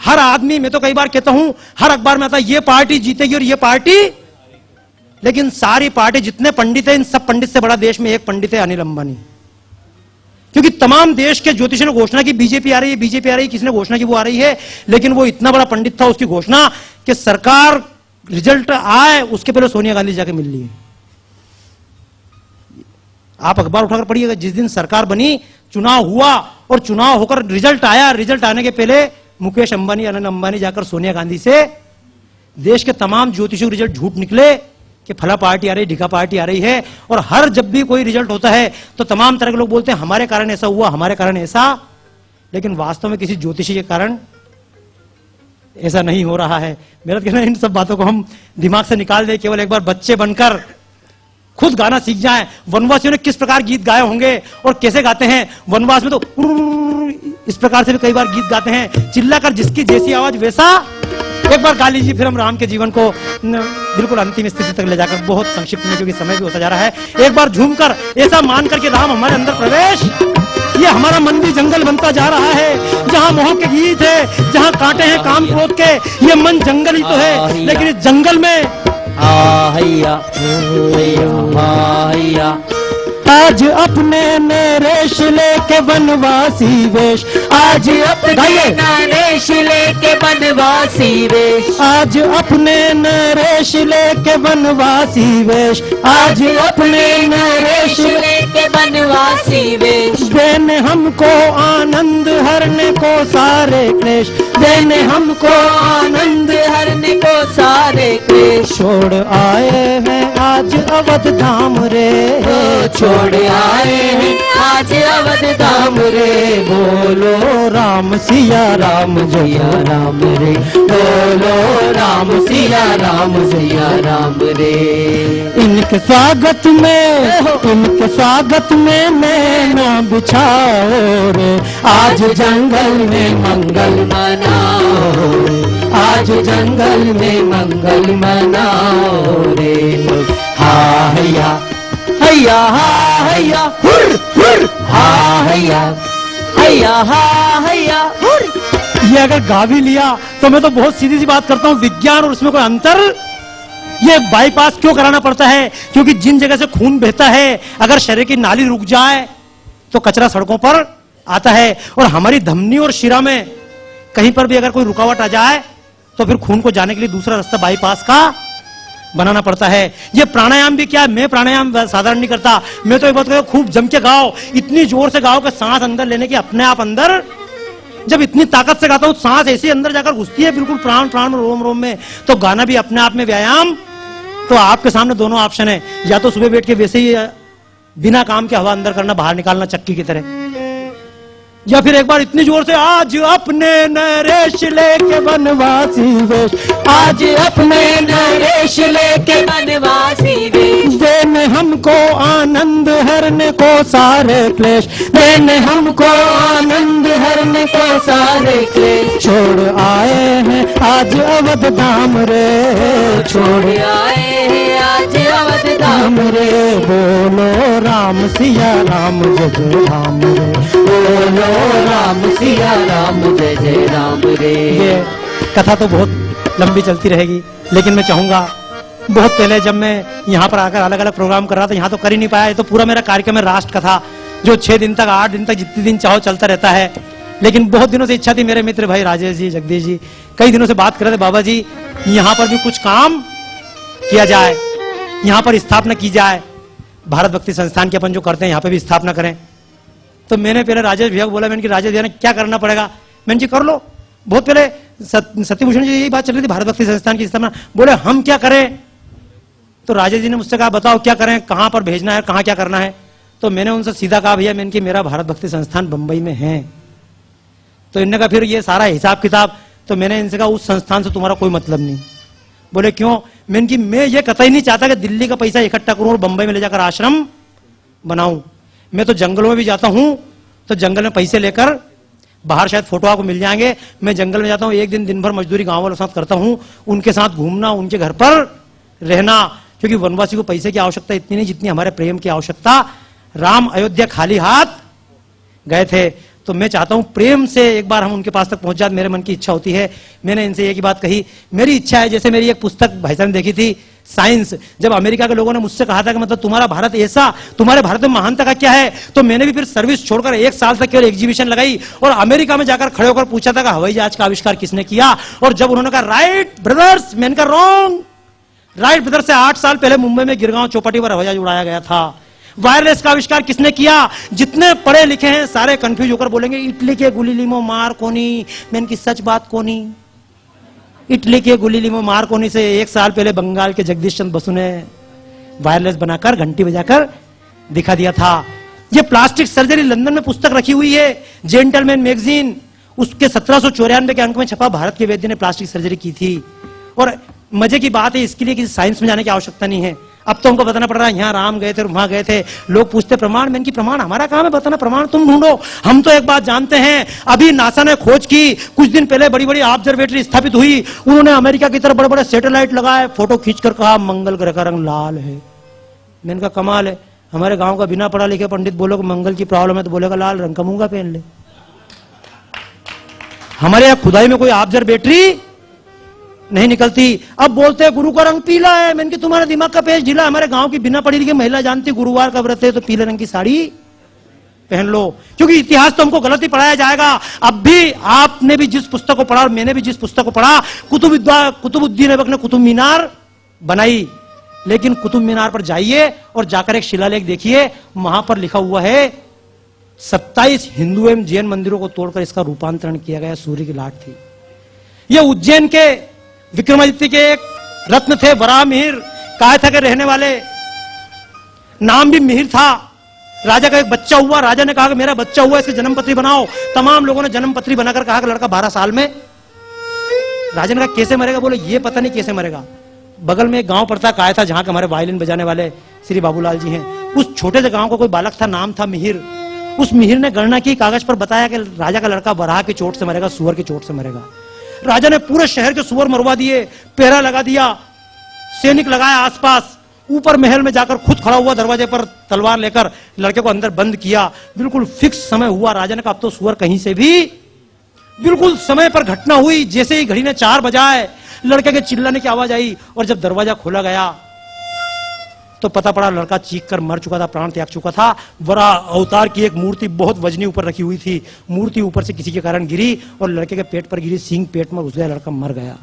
हर आदमी, मैं तो कई बार कहता हूं, हर अखबार में आता है ये पार्टी जीतेगी और ये पार्टी, लेकिन सारी पार्टी, जितने पंडित हैं, इन सब पंडित से बड़ा देश में एक पंडित है, अनिल अंबानी। क्योंकि तमाम देश के ज्योतिषियों ने घोषणा की बीजेपी आ रही है, बीजेपी आ रही है, किसी ने घोषणा की वो आ रही है, लेकिन वो इतना बड़ा पंडित था, उसकी घोषणा कि सरकार रिजल्ट आए उसके पहले सोनिया गांधी जाके मिल ली है। आप अखबार उठाकर पढ़िएगा, जिस दिन सरकार बनी, चुनाव हुआ और चुनाव होकर रिजल्ट आया, रिजल्ट आने के पहले मुकेश अंबानी, अनिल अंबानी जाकर सोनिया गांधी से, देश के तमाम ज्योतिषियों रिजल्ट झूठ निकले कि फला पार्टी आ रही, ढिका पार्टी आ रही है। और हर जब भी कोई रिजल्ट होता है तो तमाम तरह के लोग बोलते हैं हमारे कारण ऐसा हुआ, हमारे कारण ऐसा, लेकिन वास्तव में किसी ज्योतिषी के कारण ऐसा नहीं हो रहा है। मेरा कहना है इन सब बातों को हम दिमाग से निकाल दें, केवल एक बार बच्चे बनकर खुद गाना सीख जाएं। वनवासियों ने किस प्रकार गीत गाए होंगे और कैसे गाते हैं? वनवास में तो इस प्रकार से भी कई बार गीत गाते हैं, चिल्लाकर जिसकी जैसी आवाज वैसा। एक बार गा लीजिए, फिर हम राम के जीवन को बिल्कुल अंतिम स्थिति तक ले जाकर, बहुत संक्षिप्त में क्योंकि समय भी होता जा रहा है, एक बार झूमकर ऐसा मानकर कि राम हमारे अंदर प्रवेश, ये हमारा मन भी जंगल बनता जा रहा है। जहां मोह के गीत है, जहां कांटे हैं काम क्रोध के, ये मन जंगल ही तो है, लेकिन इस जंगल में आज अपने ने रेश लेके वनवासी वेश, आज अपने नरेश लेके बनवासी वेश, आज अपने नरेश लेके वनवासी वेश, आज अपने नरेश लेके बनवासी वेश, देने हमको आनंद हरने को सारे क्लेश, देने हमको आनंद हरने को सारे क्लेश, छोड़ आए हैं आज अवध धाम रे, छोड़ आए हैं आज अवध धाम रे, बोलो राम सिया राम जया राम रे, बोलो राम सिया राम सिया राम रे। इनके स्वागत में नैना बिछाओ रे, आज जंगल में मंगल मनाओ, आज जंगल में मंगल मनाओ रे। हा हैया हैया हा हैया हुर हुर, हा हैया हैया हा हैया हुर। ये अगर गा भी लिया तो मैं तो बहुत सीधी सी बात करता हूँ, विज्ञान और उसमें कोई अंतर। ये बाईपास क्यों कराना पड़ता है? क्योंकि जिन जगह से खून बहता है, अगर शरीर की नाली रुक जाए तो कचरा सड़कों पर आता है, और हमारी धमनी और शिरा में कहीं पर भी अगर कोई रुकावट आ जाए तो फिर खून को जाने के लिए दूसरा रास्ता बाईपास का बनाना पड़ता है। ये प्राणायाम भी क्या है, मैं प्राणायाम साधारण नहीं करता, मैं तो एक बात कहता हूं, खूब जम के गाओ, इतनी जोर से गाओ कि सांस अंदर लेने की अपने आप अंदर, जब इतनी ताकत से गाता हूं सांस ऐसे अंदर जाकर घुसती है बिल्कुल प्राण प्राण में, रोम रोम में, तो गाना भी अपने आप में व्यायाम। तो आपके सामने दोनों ऑप्शन है, या तो सुबह बैठ के वैसे ही बिना काम के हवा अंदर करना, बाहर निकालना चक्की की तरह, या फिर एक बार इतनी जोर से, आज अपने नरेश लेके वनवासी वेश, आज अपने नरेश लेके वनवासी वेश, देने हमको आनंद हरने को सारे क्लेश, देने हमको आनंद हरने को सारे क्लेश, छोड़ आए हैं आज अवध धाम रे, छोड़ आए हैं आज अवध धाम रे, बोलो राम सिया राम जय जय राम रे, बोलो राम सिया राम जय जय राम रे। ये कथा तो बहुत लंबी चलती रहेगी, लेकिन मैं चाहूंगा, बहुत पहले जब मैं यहाँ पर आकर अलग अलग प्रोग्राम कर रहा था, यहाँ तो कर ही नहीं पाया, ये तो पूरा मेरा कार्यक्रम है राष्ट्र कथा, जो 6 दिन तक 8 दिन तक जितने दिन चाहो चलता रहता है। लेकिन बहुत दिनों से इच्छा थी, मेरे मित्र भाई राजेश जी, जगदीश जी कई दिनों से बात कर रहे थे, बाबा जी यहाँ पर भी कुछ काम किया जाए, यहाँ पर स्थापना की जाए, भारत भक्ति संस्थान की अपन जो करते हैं यहाँ पे भी स्थापना करें। तो मैंने पहले राजेश भैया को बोला, मैंने कि राजेश भैया ने क्या करना पड़ेगा, मैंने जी कर लो। बहुत पहले सत्यभूषण जी यही बात चल रही थी, भारत भक्ति संस्थान की स्थापना, बोले हम क्या करें। तो राजेश जी ने मुझसे कहा बताओ क्या करें, कहां पर भेजना है, कहां क्या करना है। तो मैंने उनसे सीधा कहा भैया मैंने कि मेरा भारत भक्ति संस्थान बंबई में है। तो इनने कहा फिर ये सारा हिसाब किताब, तो मैंने इनसे कहा उस संस्थान से तुम्हारा कोई मतलब नहीं। बोले क्यों, मैंने कि मैं ये कतई नहीं चाहता कि दिल्ली का पैसा इकट्ठा करूं और बंबई में ले जाकर आश्रम बनाऊं। मैं तो जंगलों में भी जाता हूं, तो जंगल में पैसे लेकर, बाहर शायद फोटो आपको मिल जाएंगे, मैं जंगल में जाता हूं, एक दिन भर मजदूरी गांव वालों के साथ करता हूं, उनके साथ घूमना, उनके घर पर रहना, क्योंकि वनवासी को पैसे की आवश्यकता इतनी नहीं जितनी हमारे प्रेम की आवश्यकता। राम अयोध्या खाली हाथ गए थे, तो मैं चाहता हूं प्रेम से एक बार हम उनके पास तक पहुंच जाए, मेरे मन की इच्छा होती है। मैंने इनसे एक ही बात कही, मेरी इच्छा है, जैसे मेरी एक पुस्तक भाई साहब ने देखी थी साइंस, जब अमेरिका के लोगों ने मुझसे कहा था कि मतलब तुम्हारा भारत ऐसा, तुम्हारे भारत में महानता का क्या है, तो मैंने भी फिर सर्विस छोड़कर 1 साल तक केवल एग्जीबिशन लगाई और अमेरिका में जाकर खड़े होकर पूछा था कि हवाई जहाज का आविष्कार किसने किया। और जब उन्होंने कहा राइट ब्रदर्स, मैंने कहा रॉन्ग, राइट ब्रदर्स से 8 साल पहले मुंबई में गिरगांव चौपाटी पर हवाई जहाज उड़ाया गया था। वायरलेस का आविष्कार किसने किया, जितने पढ़े लिखे हैं सारे कंफ्यूज होकर बोलेंगे इटली के गुलीलिमो मार्कोनी। मैंने की सच बात कोनी, इटली के गुलीलिमो मार्कोनी से 1 साल पहले बंगाल के जगदीश चंद्र बसु ने वायरलेस बनाकर घंटी बजाकर दिखा दिया था। ये प्लास्टिक सर्जरी लंदन में पुस्तक रखी हुई है, जेंटलमैन मैगजीन, उसके 1794 के अंक में छपा, भारत के वैद्य ने प्लास्टिक सर्जरी की थी। और मजे की बात है, इसके लिए किसी साइंस में जाने की आवश्यकता नहीं है। अब तो हमको बताना पड़ रहा है यहाँ राम गए थे और वहां गए थे, लोग पूछते प्रमाण, मैंने की प्रमाण हमारा काम है बताना, प्रमाण तुम ढूंढो। हम तो एक बात जानते हैं, अभी नासा ने खोज की, कुछ दिन पहले बड़ी बड़ी ऑब्जर्वेटरी स्थापित हुई, उन्होंने अमेरिका की तरफ बड़े बड़े सैटेलाइट लगाए, फोटो खींचकर कहा मंगल ग्रह का रंग लाल है। मैंने कहा कमाल है, हमारे गांव का बिना पढ़ा लिखे पंडित बोलो कि मंगल की प्रॉब्लम है तो बोलेगा लाल रंग का मूंगा पहन ले। हमारे यहाँ खुदाई में कोई ऑब्जर्वेटरी नहीं निकलती। अब बोलते हैं गुरु का रंग पीला है, मैंने कि तुम्हारे दिमाग का पेज ढीला, हमारे गांव की बिना पढ़ी लिखी महिला जानती गुरुवार का व्रत है तो पीले रंग की साड़ी पहन लो, क्योंकि इतिहास तो हमको गलत ही पढ़ाया जाएगा। अब भी आपने भी जिस पुस्तक को पढ़ा और मैंने भी जिस पुस्तक को पढ़ा, कुतुबुद्दीन ऐबक ने कुतुब मीनार बनाई, लेकिन कुतुब मीनार पर जाइए और जाकर एक शिलालेख देखिए, वहां पर लिखा हुआ है 27 हिंदू एवं जैन मंदिरों को तोड़कर इसका रूपांतरण किया गया, सूर्य की लाट थी। ये उज्जैन के विक्रमादित्य के एक रत्न थे, वराह मिहिर, कहा था कि रहने वाले, नाम भी मिहिर था। राजा का एक बच्चा हुआ, राजा ने कहा कि मेरा बच्चा हुआ, इसकी जन्मपत्री बनाओ। तमाम लोगों ने जन्मपत्री बनाकर कहा कि लड़का 12 साल में। राजा ने कहा कैसे मरेगा, बोले ये पता नहीं कैसे मरेगा। बगल में एक गांव पड़ता, कहा था जहां के हमारे वायलिन बजाने वाले श्री बाबूलाल जी हैं, उस छोटे से गांव का कोई बालक था, नाम था मिहिर। उस मिहिर ने गणना की, कागज पर बताया कि राजा का लड़का बराह की चोट से मरेगा, सुअर की चोट से मरेगा। राजा ने पूरे शहर के सुअर मरवा दिए, पहरा लगा दिया, सैनिक लगाया आसपास, ऊपर महल में जाकर खुद खड़ा हुआ दरवाजे पर तलवार लेकर, लड़के को अंदर बंद किया। बिल्कुल फिक्स समय हुआ, राजा ने कहा अब तो सुअर कहीं से भी, बिल्कुल समय पर घटना हुई। जैसे ही घड़ी ने 4 बजाए, लड़के के चिल्लाने की आवाज आई और जब दरवाजा खोला गया तो पता पड़ा लड़का चीख कर मर चुका था, प्राण त्याग चुका था। वराह अवतार की एक मूर्ति बहुत वजनी ऊपर रखी हुई थी, मूर्ति ऊपर से किसी के कारण गिरी और लड़के के पेट पर गिरी, सींग पेट में घुस गया, लड़का मर गया।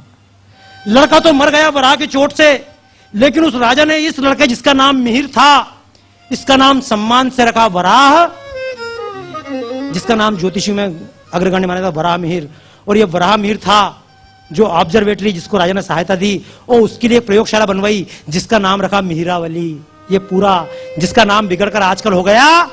लड़का तो मर गया वराह की चोट से, लेकिन उस राजा ने इस लड़के जिसका नाम मिहिर था, इसका नाम सम्मान से रखा वराह, जिसका नाम ज्योतिषी में अग्रगण्य माना था वराह मिहिर। और ये वराह मिहिर था जो ऑब्जर्वेटरी, जिसको राजा ने सहायता दी और उसके लिए प्रयोगशाला बनवाई, जिसका नाम रखा मिहिरावली। ये पूरा जिसका नाम बिगड़कर आजकल हो गया,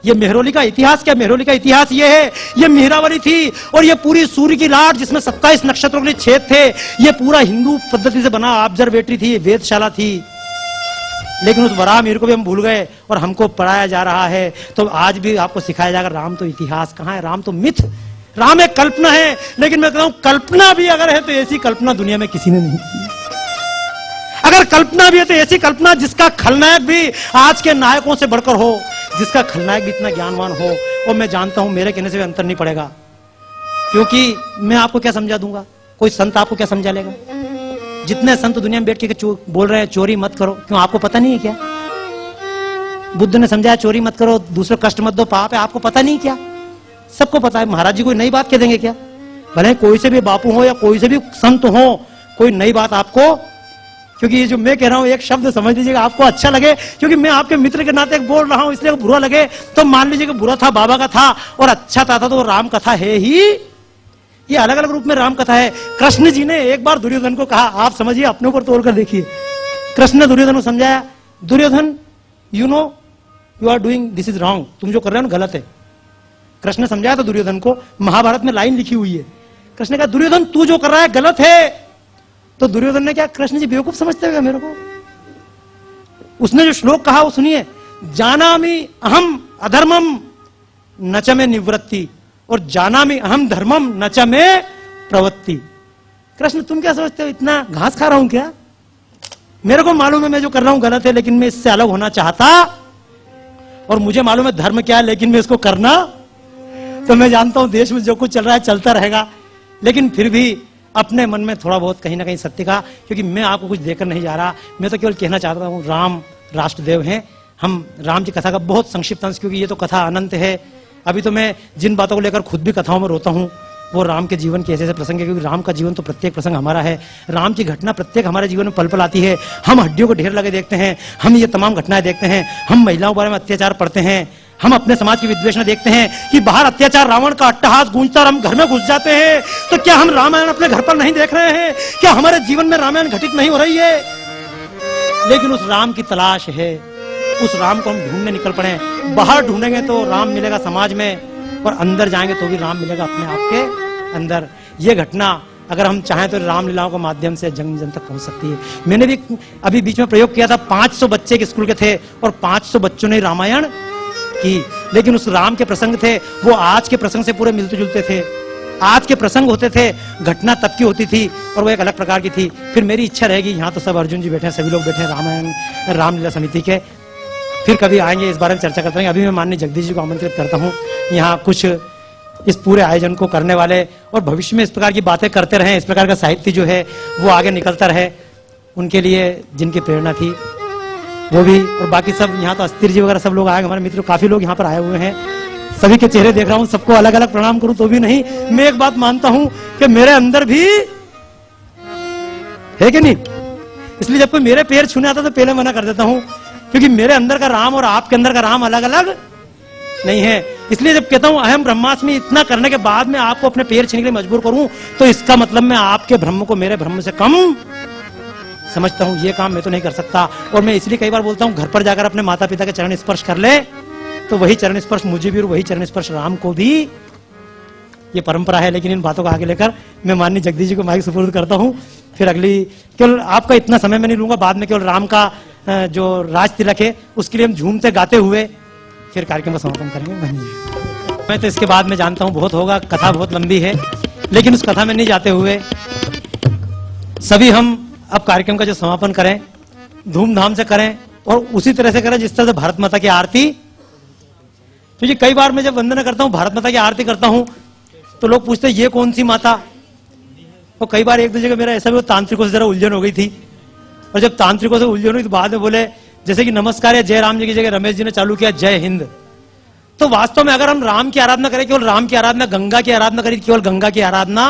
ये मेहरौली का इतिहास क्या? मेहरौली का इतिहास ये है, ये मिहिरावली थी। और ये पूरी सूर्य की लाट जिसमें 27 नक्षत्रों के छेद थे, ये पूरा हिंदू पद्धति से बना ऑब्जर्वेटरी थी, वेदशाला थी। लेकिन उस वराह मिहिर को भी हम भूल गए और हमको पढ़ाया जा रहा है। तो आज भी आपको सिखाया जाएगा राम तो इतिहास कहां है, राम तो मिथ, राम एक कल्पना है। लेकिन मैं कहता हूं कल्पना भी अगर है तो ऐसी कल्पना दुनिया में किसी ने नहीं की। अगर कल्पना भी है तो ऐसी कल्पना जिसका खलनायक भी आज के नायकों से बढ़कर हो, जिसका खलनायक भी इतना ज्ञानवान हो। और मैं जानता हूं मेरे कहने से भी अंतर नहीं पड़ेगा, क्योंकि मैं आपको क्या समझा दूंगा, कोई संत आपको क्या समझा लेगा? जितने संत दुनिया में बैठ के बोल रहे हैं चोरी मत करो, क्यों आपको पता नहीं है क्या? बुद्ध ने समझाया चोरी मत करो, दूसरे कष्ट मत दो, पाप है, आपको पता नहीं क्या? सबको पता है। महाराज जी कोई नई बात कह देंगे क्या? भले कोई से भी बापू हो या कोई से भी संत हो, कोई नई बात आपको, क्योंकि ये जो मैं कह रहा हूं एक शब्द समझ लीजिएगा, आपको अच्छा लगे क्योंकि मैं आपके मित्र के नाते बोल रहा हूं, इसलिए बुरा लगे तो मान लीजिए कि बुरा था बाबा का था और अच्छा था तो राम कथा है ही। ये अलग अलग रूप में राम कथा है। कृष्ण जी ने एक बार दुर्योधन को कहा, आप समझिए अपने ऊपर तोड़ कर देखिए, कृष्ण ने दुर्योधन को समझाया, Duryodhan you know you are doing this is wrong, तुम जो कर रहे हो ना गलत है। कृष्ण ने समझाया था दुर्योधन को, महाभारत में लाइन लिखी हुई है। कृष्ण ने कहा दुर्योधन तू जो कर रहा है गलत है। तो दुर्योधन ने क्या, कृष्ण जी बेवकूफ समझते हुए मेरे को? उसने जो श्लोक कहा वो सुनिए, जानामि अहम अधर्मम न च में निवृत्ति और जानामि अहम धर्मम न च में प्रवृत्ति। कृष्ण तुम क्या समझते हो, इतना घास खा रहा हूं क्या? मेरे को मालूम है मैं जो कर रहा हूं गलत है, लेकिन मैं इससे अलग होना चाहता, और मुझे मालूम है धर्म क्या है, लेकिन मैं इसको करना। तो मैं जानता हूं देश में जो कुछ चल रहा है चलता रहेगा, लेकिन फिर भी अपने मन में थोड़ा बहुत कहीं ना कहीं सत्य का, क्योंकि मैं आपको कुछ देकर नहीं जा रहा, मैं तो केवल कहना चाहता हूं राम राष्ट्रदेव हैं। हम राम की कथा का बहुत संक्षिप्त अंश, क्योंकि ये तो कथा अनंत है। अभी तो मैं जिन बातों को लेकर खुद भी कथाओं में रोता हूं वो राम के जीवन के ऐसे ऐसे प्रसंग है, क्योंकि राम का जीवन तो प्रत्येक प्रसंग हमारा है। राम की घटना प्रत्येक हमारे जीवन में पल पल आती है। हम हड्डियों को ढेर लगे देखते हैं, हम ये तमाम घटनाएं देखते हैं, हम महिलाओं के बारे में अत्याचार पढ़ते हैं, हम अपने समाज की विद्वेषणा देखते हैं कि बाहर अत्याचार रावण का अट्टहास गूंजता और हम घर में घुस जाते हैं। तो क्या हम रामायण अपने घर पर नहीं देख रहे हैं? क्या हमारे जीवन में रामायण घटित नहीं हो रही है? लेकिन उस राम की तलाश है, उस राम को हम ढूंढने निकल पड़े। बाहर ढूंढेंगे तो राम मिलेगा समाज में, और अंदर जाएंगे तो भी राम मिलेगा अपने आप के अंदर। ये घटना अगर हम चाहें तो रामलीलाओं के माध्यम से जन जन तक पहुंच सकती है। मैंने भी अभी बीच में प्रयोग किया था, 500 बच्चे एक स्कूल के थे और 500 बच्चों ने रामायण की, लेकिन उस राम के प्रसंग थे वो आज के प्रसंग से पूरे मिलते जुलते थे। आज के प्रसंग होते थे, घटना तब की होती थी और वो एक अलग प्रकार की थी। फिर मेरी इच्छा रहेगी, यहाँ तो सब अर्जुन जी बैठे हैं, सभी लोग बैठे हैं रामायण रामलीला समिति के, फिर कभी आएंगे इस बारे में चर्चा करते हैं। अभी मैं माननीय जगदीश जी को आमंत्रित करता हूँ यहाँ कुछ इस पूरे आयोजन को करने वाले, और भविष्य में इस प्रकार की बातें करते रहे, इस प्रकार का साहित्य जो है वो आगे निकलता रहे, उनके लिए जिनकी प्रेरणा थी वो भी। और बाकी सब यहाँ तो अस्थिर जी वगैरह सब लोग आए, हमारे मित्र काफी लोग यहाँ पर आए हुए हैं, सभी के चेहरे देख रहा हूँ, सबको अलग अलग प्रणाम करूं तो भी नहीं। मैं एक बात मानता हूं कि मेरे अंदर भी है कि नहीं, इसलिए जब कोई मेरे पैर छूने आता तो पहले मना कर देता हूं, क्योंकि मेरे अंदर का राम और आपके अंदर का राम अलग अलग नहीं है। इसलिए जब कहता हूं अहम ब्रह्मास्मि, इतना करने के बाद में आपको अपने पैर छीनने के लिए मजबूर करूं, तो इसका मतलब मैं आपके ब्रह्म को मेरे ब्रह्म से कम समझता हूं। ये काम मैं तो नहीं कर सकता, और मैं इसलिए कई बार बोलता हूं घर पर जाकर अपने माता पिता के चरण स्पर्श कर ले, तो वही चरण स्पर्श मुझे भी और वही चरण स्पर्श राम को भी, ये परंपरा है। लेकिन इन बातों को आगे लेकर मैं माननीय जगदीश जी को माइक सुपुर्द करता हूं। फिर अगली, केवल आपका इतना समय मैं नहीं लूंगा, बाद में केवल राम का जो राज तिलक है उसके लिए हम झूमते गाते हुए फिर कार्यक्रम का समापन करेंगे। मैं तो इसके बाद में जानता हूं बहुत होगा, कथा बहुत लंबी है, लेकिन उस कथा में नहीं जाते हुए सभी हम अब कार्यक्रम का जो समापन करें धूमधाम से करें, और उसी तरह से करें जिस तरह से भारत माता की आरती। क्योंकि कई बार मैं जब वंदना करता हूं, भारत माता की आरती करता हूं, तो लोग पूछते हैं ये कौन सी माता। और कई बार एक दो जगह मेरा ऐसा भी तांत्रिकों से जरा उलझन हो गई थी, और जब तांत्रिकों से उलझन हुई तो बाद में बोले जैसे कि नमस्कार या जय राम जी की जगह रमेश जी ने चालू किया जय हिंद। तो वास्तव में अगर हम राम की आराधना करें, केवल राम की आराधना, गंगा की आराधना करें केवल गंगा की आराधना,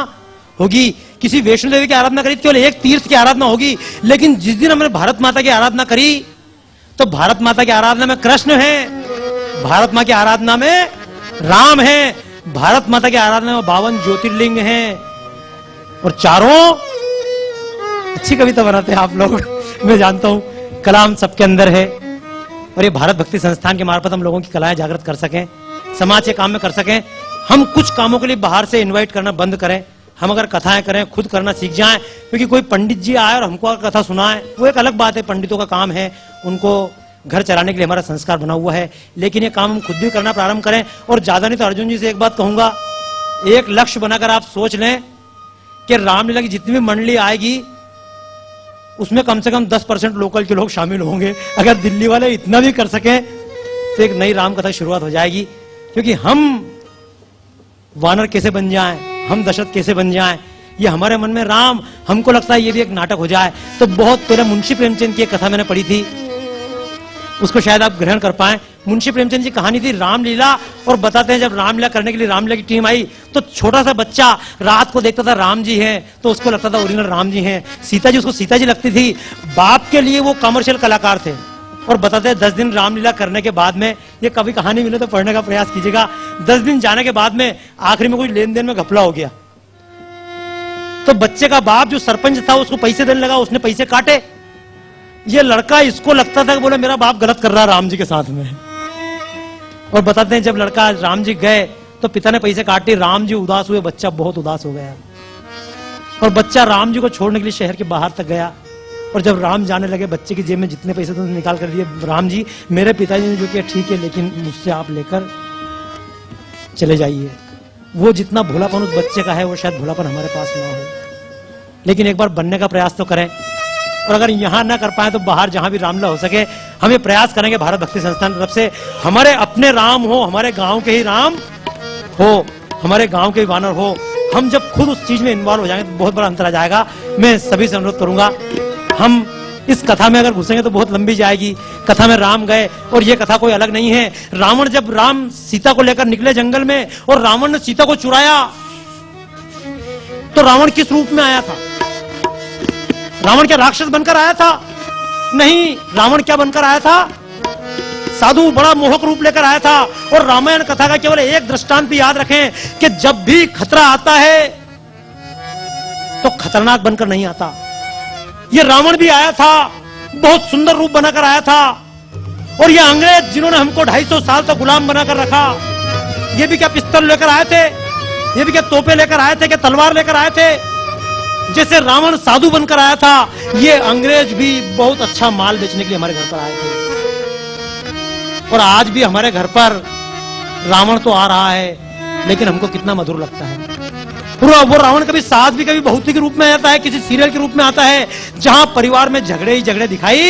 होगी, किसी वैष्णो देवी की आराधना करी, केवल एक तीर्थ की आराधना होगी। लेकिन जिस दिन हमने भारत माता की आराधना करी, तो भारत माता की आराधना में कृष्ण है, भारत माता की आराधना में राम है, भारत माता की आराधना में 52 ज्योतिर्लिंग हैं, और चारों, अच्छी कविता बनाते हैं आप लोग, मैं जानता हूं, कला हम सबके अंदर है। और ये भारत भक्ति संस्थान के मार्फत हम लोगों की कलाएं जागृत कर सकें, समाज के काम में कर सकें। हम कुछ कामों के लिए बाहर से इनवाइट करना बंद करें, हम अगर कथाएं करें, खुद करना सीख जाएं। क्योंकि कोई पंडित जी आए और हमको अगर कथा सुनाए, वो एक अलग बात है, पंडितों का काम है, उनको घर चलाने के लिए हमारा संस्कार बना हुआ है। लेकिन ये काम हम खुद भी करना प्रारंभ करें। और ज्यादा नहीं तो अर्जुन जी से एक बात कहूंगा, एक लक्ष्य बनाकर आप सोच लें कि रामलीला की जितनी भी मंडली आएगी, उसमें कम से कम 10% लोकल के लोग शामिल होंगे। अगर दिल्ली वाले इतना भी कर सकें तो एक नई राम कथा की शुरुआत हो जाएगी। क्योंकि हम वानर कैसे बन जाएं, हम दशरथ कैसे बन जाएं, ये हमारे मन में राम, हमको लगता है ये भी एक नाटक हो जाए। तो बहुत पहले मुंशी प्रेमचंद की एक कथा मैंने पढ़ी थी, उसको शायद आप ग्रहण कर पाए। मुंशी प्रेमचंद जी कहानी थी रामलीला, और बताते हैं जब रामलीला करने के लिए रामलीला की टीम आई, तो छोटा सा बच्चा रात को देखता था राम जी हैं, तो उसको लगता था ओरिजिनल राम जी हैं। सीता जी उसको सीता जी लगती थी। बाप के लिए वो कमर्शियल कलाकार थे। और बताते हैं 10 दिन रामलीला करने के बाद में, ये कभी कहानी मिले तो पढ़ने का प्रयास कीजिएगा, 10 दिन जाने के बाद में आखिरी में कुछ लेन देन में घपला हो गया। तो बच्चे का बाप जो सरपंच था उसको पैसे देने लगा, उसने पैसे काटे। ये लड़का, इसको लगता था कि बोले मेरा बाप गलत कर रहा है राम जी के साथ में। और बताते हैं जब लड़का राम जी गए तो पिता ने पैसे काटे, राम जी उदास हुए, बच्चा बहुत उदास हो गया। और बच्चा राम जी को छोड़ने के लिए शहर के बाहर तक गया। और जब राम जाने लगे, बच्चे की जेब में जितने पैसे थे निकाल कर दिए, राम जी मेरे पिताजी ने जो किया ठीक है, लेकिन मुझसे आप लेकर चले जाइए। वो जितना भोलापन उस बच्चे का है, वो शायद भोलापन हमारे पास ना हो। लेकिन एक बार बनने का प्रयास तो करें। और अगर यहां ना कर पाए तो बाहर जहां भी रामलीला हो सके, हम ये प्रयास करेंगे भारत भक्ति संस्थान की तरफ से, हमारे अपने राम हो, हमारे गांव के ही राम हो, हमारे गांव के ही वानर हो। हम जब खुद उस चीज में इन्वॉल्व हो जाएंगे तो बहुत बड़ा अंतर आ जाएगा। मैं सभी से अनुरोध करूंगा, हम इस कथा में अगर घुसेंगे तो बहुत लंबी जाएगी। कथा में राम गए, और ये कथा कोई अलग नहीं है। रावण, जब राम सीता को लेकर निकले जंगल में और रावण ने सीता को चुराया, तो रावण किस रूप में आया था? रावण क्या राक्षस बनकर आया था? नहीं। रावण क्या बनकर आया था? साधु, बड़ा मोहक रूप लेकर आया था। और रामायण कथा का केवल एक दृष्टांत भी याद रखें कि जब भी खतरा आता है तो खतरनाक बनकर नहीं आता। ये रावण भी आया था, बहुत सुंदर रूप बनाकर आया था। और ये अंग्रेज जिन्होंने हमको 250 साल तक गुलाम बनाकर रखा, ये भी क्या पिस्तौल लेकर आए थे? ये भी क्या तोपे लेकर आए थे? क्या तलवार लेकर आए थे? जैसे रावण साधु बनकर आया था, ये अंग्रेज भी बहुत अच्छा माल बेचने के लिए हमारे घर पर आए थे। और आज भी हमारे घर पर रावण तो आ रहा है, लेकिन हमको कितना मधुर लगता है। वो रावण कभी सास भी कभी बहुती के रूप में आता है, किसी सीरियल के रूप में आता है, जहां परिवार में झगड़े ही झगड़े दिखाई।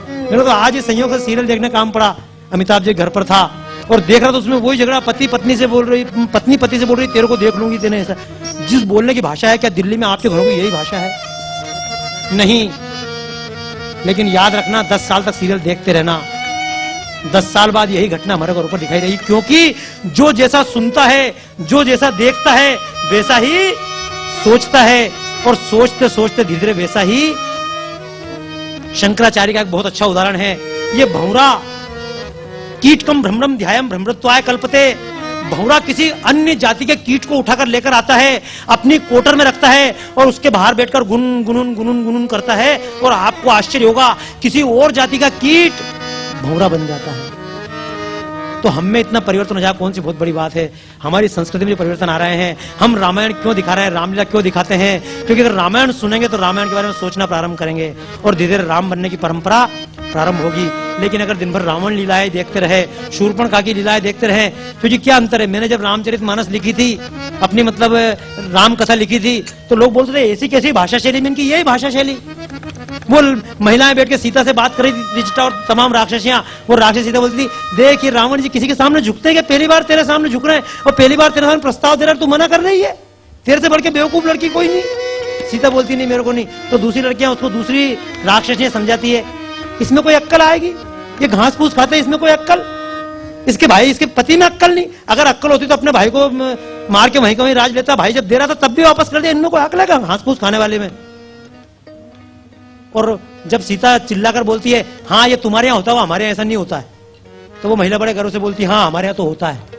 मेरे को आज ये संयोग से सीरियल देखने काम पड़ा, अमिताभ जी घर पर था और देख रहा था, उसमें वही झगड़ा, पति पत्नी से बोल रही, पत्नी पति से बोल रही, तेरे को देख लूंगी तेने। ऐसा जिस बोलने की भाषा है, क्या दिल्ली में आपके घरों की यही भाषा है? नहीं। लेकिन याद रखना, 10 साल तक सीरियल देखते रहना, 10 साल बाद यही घटना हमारे घरों पर दिखाई रही। क्योंकि जो जैसा सुनता है, जो जैसा देखता है, वैसा ही सोचता है, और सोचते सोचते धीरे धीरे वैसा ही। शंकराचार्य का एक बहुत अच्छा उदाहरण है, ये भौरा, कीटकम भ्रमरम ध्यायम भ्रमरत्वाय कल्पते। भौरा किसी अन्य जाति के कीट को उठाकर लेकर आता है, अपनी कोटर में रखता है, और उसके बाहर बैठकर गुन गुनुन गुनुन गुनुन करता है, और आपको आश्चर्य होगा, किसी और जाति का कीट भौरा बन जाता है। तो हम में इतना परिवर्तन हो जाए, कौन सी बहुत बड़ी बात है। हमारी संस्कृति में परिवर्तन आ रहे हैं। हम रामायण क्यों दिखा रहे हैं, रामलीला क्यों दिखाते हैं? क्योंकि अगर रामायण सुनेंगे तो रामायण के बारे में सोचना प्रारंभ करेंगे, और धीरे धीरे राम बनने की परंपरा प्रारंभ होगी। लेकिन अगर दिन भर रावण लीलाएं देखते रहे, शूर्पणखा की लीलाएं देखते रहे, क्योंकि क्या अंतर है? मैंने जब रामचरितमानस लिखी थी, अपनी मतलब राम कथा लिखी थी, तो लोग बोलते थे ऐसी कैसी भाषा शैली में? इनकी यही भाषा शैली। वो महिलाएं बैठ के सीता से बात कर रही थी, रिचिता और तमाम राक्षसियां, वो राक्षस सीता बोलती थी, देख ये रावण जी किसी के सामने झुकते हैं, पहली बार तेरे सामने झुक रहे हैं, और पहली बार तेरे सामने प्रस्ताव दे रहा है, तू मना कर रही है? तेरे से बढ़ के बेवकूफ लड़की कोई नहीं। सीता बोलती नहीं मेरे को नहीं, तो दूसरी लड़कियां उसको दूसरी राक्षसियां समझाती है, इसमें कोई अक्कल आएगी? ये घास फूस खाते हैं, इसमें कोई अक्कल? इसके भाई, इसके पति में अक्कल नहीं। अगर अक्कल होती तो अपने भाई को मार के वहीं का वहीं राज लेता। भाई जब दे रहा था तब भी वापस कर दिया, इनको कोई हक लगा घास फूस खाने वाले में। और जब सीता चिल्लाकर बोलती है हाँ ये तुम्हारे यहाँ होता है, हमारे यहाँ ऐसा नहीं होता है, तो वो महिला बड़े गर्व से बोलती है हाँ हमारे यहाँ तो होता है।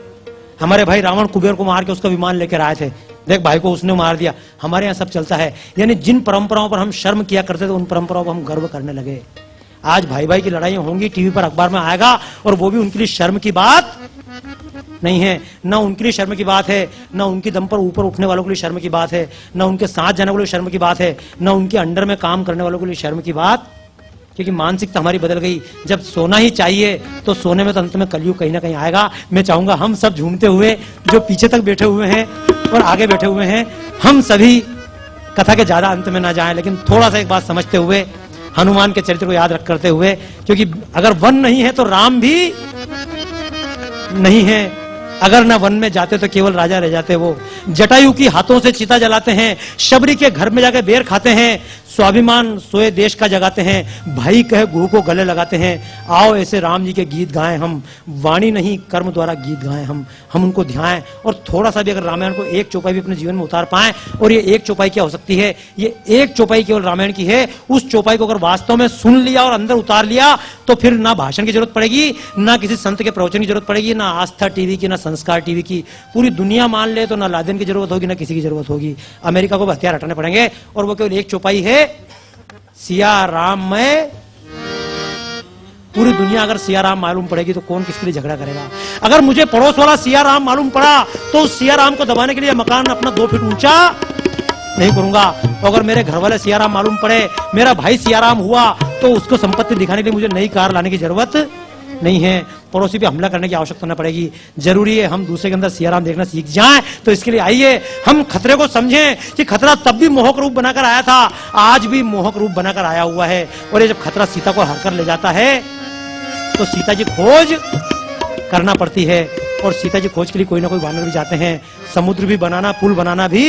हमारे भाई रावण कुबेर को मार के उसका विमान लेकर आए थे, देख भाई को उसने मार दिया, हमारे यहाँ सब चलता है। यानी जिन परंपराओं पर हम शर्म किया करते थे उन परंपराओं पर हम गर्व करने लगे। आज भाई भाई की लड़ाइयां होंगी, टीवी पर अखबार में आएगा, और वो भी उनके लिए शर्म की बात नहीं है। ना उनके लिए शर्म की बात है, ना उनके दम पर ऊपर उठने वालों के लिए शर्म की बात है, ना उनके साथ जाने वालों के लिए शर्म की बात है, ना उनके अंडर में काम करने वालों के लिए शर्म की बात। क्योंकि मानसिकता हमारी बदल गई। जब सोना ही चाहिए तो सोने में तो अंत में कलयुग कहीं ना कहीं आएगा। मैं चाहूंगा हम सब झूमते हुए, जो पीछे तक बैठे हुए हैं और आगे बैठे हुए हैं, हम सभी कथा के ज्यादा अंत में ना जाएं, लेकिन थोड़ा सा एक बात समझते हुए, हनुमान के चरित्र को याद रख करते हुए, क्योंकि अगर वन नहीं है तो राम भी नहीं है। अगर ना वन में जाते तो केवल राजा रह जाते। वो जटायु की हाथों से चिता जलाते हैं, शबरी के घर में जाके बेर खाते हैं, स्वाभिमान सोए देश का जगाते हैं, भाई कहे गुरु को गले लगाते हैं। आओ ऐसे राम जी के गीत गाएं हम, वाणी नहीं कर्म द्वारा गीत गाएं हम उनको ध्याएं। और थोड़ा सा भी अगर रामायण को एक चौपाई भी अपने जीवन में उतार पाएं, और ये एक चौपाई क्या हो सकती है, ये एक चौपाई केवल रामायण की है। उस चौपाई को अगर वास्तव में सुन लिया और अंदर उतार लिया तो फिर ना भाषण की जरूरत पड़ेगी, ना किसी संत के प्रवचन की जरूरत पड़ेगी, ना आस्था टीवी की, ना संस्कार टीवी की। पूरी दुनिया मान ले तो ना लादेन की जरूरत होगी, ना किसी की जरूरत होगी। अमेरिका को हथियार हटाने पड़ेंगे, और वो केवल एक चौपाई है, सिया राम में। पूरी दुनिया अगर सिया राम मालूम पड़ेगी तो कौन किसके लिए झगड़ा करेगा। अगर मुझे पड़ोस वाला सिया राम मालूम पड़ा तो उस सिया राम को दबाने के लिए मकान अपना 2 फीट ऊंचा नहीं करूंगा। अगर मेरे घर वाले सिया राम मालूम पड़े, मेरा भाई सिया राम हुआ, तो उसको संपत्ति दिखाने के लिए मुझे नई कार लाने की जरूरत नहीं है। पड़ोसी पे हमला करने की आवश्यकता न पड़ेगी। जरूरी है हम दूसरे के अंदर सियाराम देखना सीख जाएं। तो इसके लिए आइए हम खतरे को समझें कि खतरा तब भी मोहक रूप बनाकर आया था, आज भी मोहक रूप बनाकर आया हुआ है। और ये जब खतरा सीता को हरकर ले जाता है तो सीता जी खोज करना पड़ती है। और सीता जी खोज के लिए कोई ना कोई वानर भी जाते हैं। समुद्र भी बनाना, पुल बनाना भी,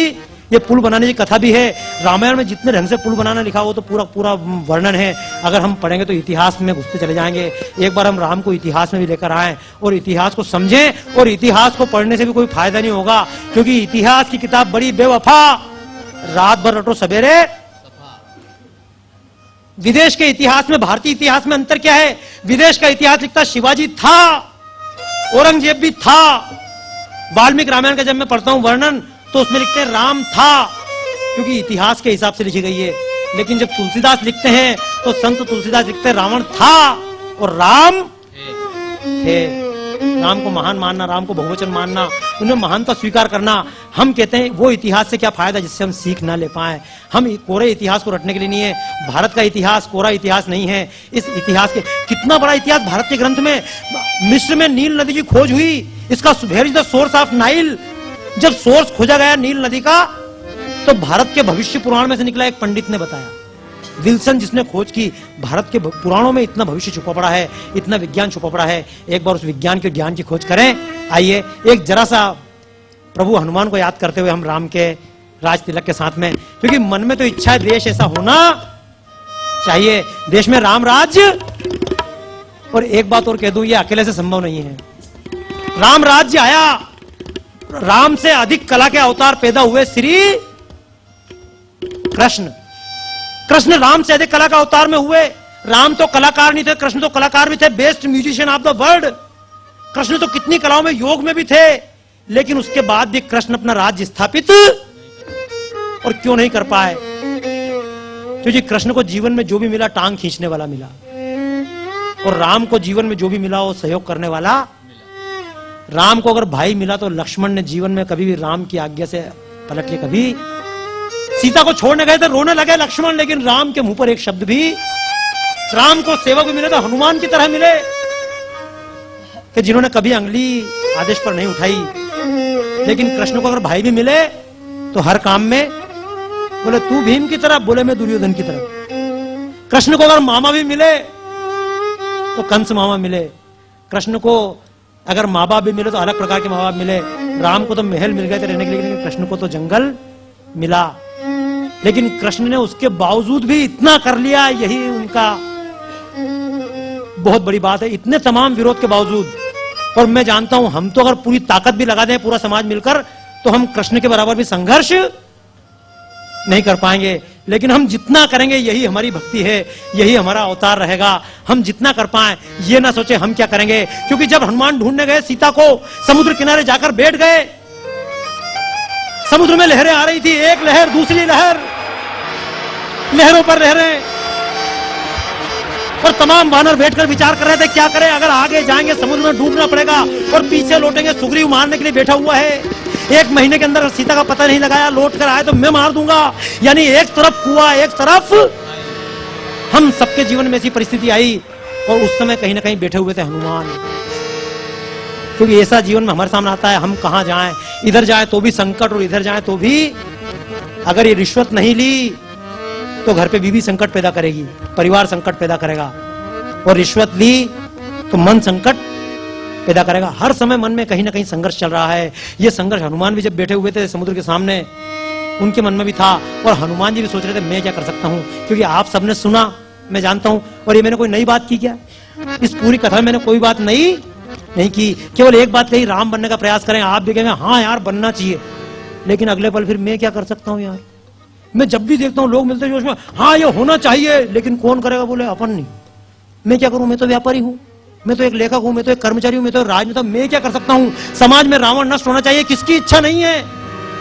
ये पुल बनाने की कथा भी है। रामायण में जितने ढंग से पुल बनाना लिखा हो तो पूरा पूरा वर्णन है। अगर हम पढ़ेंगे तो इतिहास में घुसते चले जाएंगे। एक बार हम राम को इतिहास में भी लेकर आए और इतिहास को समझें। और इतिहास को पढ़ने से भी कोई फायदा नहीं होगा, क्योंकि इतिहास की किताब बड़ी बेवफा, रात भर रटो सवेरे। विदेश के इतिहास में भारतीय इतिहास में अंतर क्या है? विदेश का इतिहास लिखता शिवाजी था, औरंगजेब भी था। वाल्मीकि रामायण का जब मैं पढ़ता हूं वर्णन तो उसमें लिखते हैं राम था, क्योंकि इतिहास के हिसाब से लिखी गई है। लेकिन जब तुलसीदास लिखते हैं तो संत तुलसीदास लिखते हैं रावण था और राम है। राम को महान मानना, राम को बहुवचन मानना, उन्हें महानता स्वीकार करना। हम कहते हैं वो इतिहास से क्या फायदा जिससे हम सीख ना ले पाए। हम कोरे इतिहास को रटने के लिए नहीं है। भारत का इतिहास कोरा इतिहास नहीं है। इस इतिहास के कितना बड़ा इतिहास भारत के ग्रंथ में। मिस्र में नील नदी की खोज हुई, इसका where is the source of Nile. जब सोर्स खोजा गया नील नदी का तो भारत के भविष्य पुराण में से निकला एक पंडित ने बताया, विल्सन जिसने खोज की। भारत के पुराणों में इतना भविष्य छुपा पड़ा है, इतना विज्ञान छुपा पड़ा है। एक बार उस विज्ञान के ज्ञान की खोज करें। आइए एक जरा सा प्रभु हनुमान को याद करते हुए हम राम के राज तिलक के साथ में, क्योंकि मन में तो इच्छा है देश ऐसा होना चाहिए, देश में राम राज्य। और एक बात और कह दूं, ये अकेले से संभव नहीं है। राम राज्य आया, राम से अधिक कला के अवतार पैदा हुए श्री कृष्ण। कृष्ण राम से अधिक कला का अवतार में हुए। राम तो कलाकार नहीं थे, कृष्ण तो कलाकार भी थे, best musician of the world. Krishna तो कितनी कलाओं में, योग में भी थे, लेकिन उसके बाद भी कृष्ण अपना राज्य स्थापित और क्यों नहीं कर पाए? क्योंकि कृष्ण को जीवन में जो भी मिला टांग खींचने वाला मिला, और राम को जीवन में जो भी मिला वो सहयोग करने वाला। राम को अगर भाई मिला तो लक्ष्मण ने जीवन में कभी भी राम की आज्ञा से पलट के कभी। सीता को छोड़ने गए थे, रोने लगे लक्ष्मण, लेकिन राम के मुंह पर एक शब्द भी। राम को सेवक भी मिले तो हनुमान की तरह मिले कि जिन्होंने कभी अंगुली आदेश पर नहीं उठाई। लेकिन कृष्ण को अगर भाई भी मिले तो हर काम में बोले तू भीम की तरह, बोले मैं दुर्योधन की तरह। कृष्ण को अगर मामा भी मिले तो कंस मामा मिले। कृष्ण को अगर माँ बाप भी मिले तो अलग प्रकार के माँ बाप मिले। राम को तो महल मिल गए थे रहने के लिए, लेकिन कृष्ण को तो जंगल मिला। लेकिन कृष्ण ने उसके बावजूद भी इतना कर लिया, यही उनका बहुत बड़ी बात है। इतने तमाम विरोध के बावजूद। और मैं जानता हूं हम तो अगर पूरी ताकत भी लगा दें पूरा समाज मिलकर तो हम कृष्ण के बराबर भी संघर्ष नहीं कर पाएंगे। लेकिन हम जितना करेंगे यही हमारी भक्ति है, यही हमारा अवतार रहेगा। हम जितना कर पाए ये ना सोचे हम क्या करेंगे, क्योंकि जब हनुमान ढूंढने गए सीता को, समुद्र किनारे जाकर बैठ गए, समुद्र में लहरें आ रही थी, एक लहर दूसरी लहर, लहरों पर लहरें, और तमाम वानर बैठकर विचार कर रहे थे क्या करें, अगर आगे जाएंगे समुद्र में डूबना पड़ेगा और पीछे लौटेंगे सुग्रीव मारने के लिए बैठा हुआ है। 1 महीने के अंदर सीता का पता नहीं लगाया, लौट कर आए तो मैं मार दूंगा। यानी एक तरफ कुआं, एक तरफ हम सबके जीवन में ऐसी परिस्थिति आई, और उस समय कहीं ना कहीं बैठे हुए थे हनुमान। क्योंकि ऐसा जीवन में हमारे सामने आता है, हम कहां जाएं, इधर जाएं तो भी संकट और इधर जाएं तो भी। अगर ये रिश्वत नहीं ली तो घर पे बीवी संकट पैदा करेगी, परिवार संकट पैदा करेगा, और रिश्वत ली तो मन संकट पैदा करेगा। हर समय मन में कहीं ना कहीं संघर्ष चल रहा है। ये संघर्ष हनुमान भी जब बैठे हुए थे समुद्र के सामने, उनके मन में भी था, और हनुमान जी भी सोच रहे थे मैं क्या कर सकता हूं, क्योंकि आप सबने सुना, मैं जानता हूं, और ये मैंने कोई नई बात की क्या? इस पूरी कथा में मैंने कोई बात नहीं की, केवल एक बात कही, राम बनने का प्रयास करें। आप भी कहेंगे हाँ यार बनना चाहिए, लेकिन अगले पल फिर मैं क्या कर सकता हूं यार? मैं जब भी देखता हूं लोग मिलते हैं जोश में, हाँ ये होना चाहिए, लेकिन कौन करेगा? बोले अपन नहीं। मैं क्या करूं? मैं तो व्यापारी हूं, मैं तो एक लेखक हूं, मैं तो एक कर्मचारी हूं, मैं तो राजनेता, मैं क्या कर सकता हूं? समाज में रावण नष्ट होना चाहिए, किसकी इच्छा नहीं है?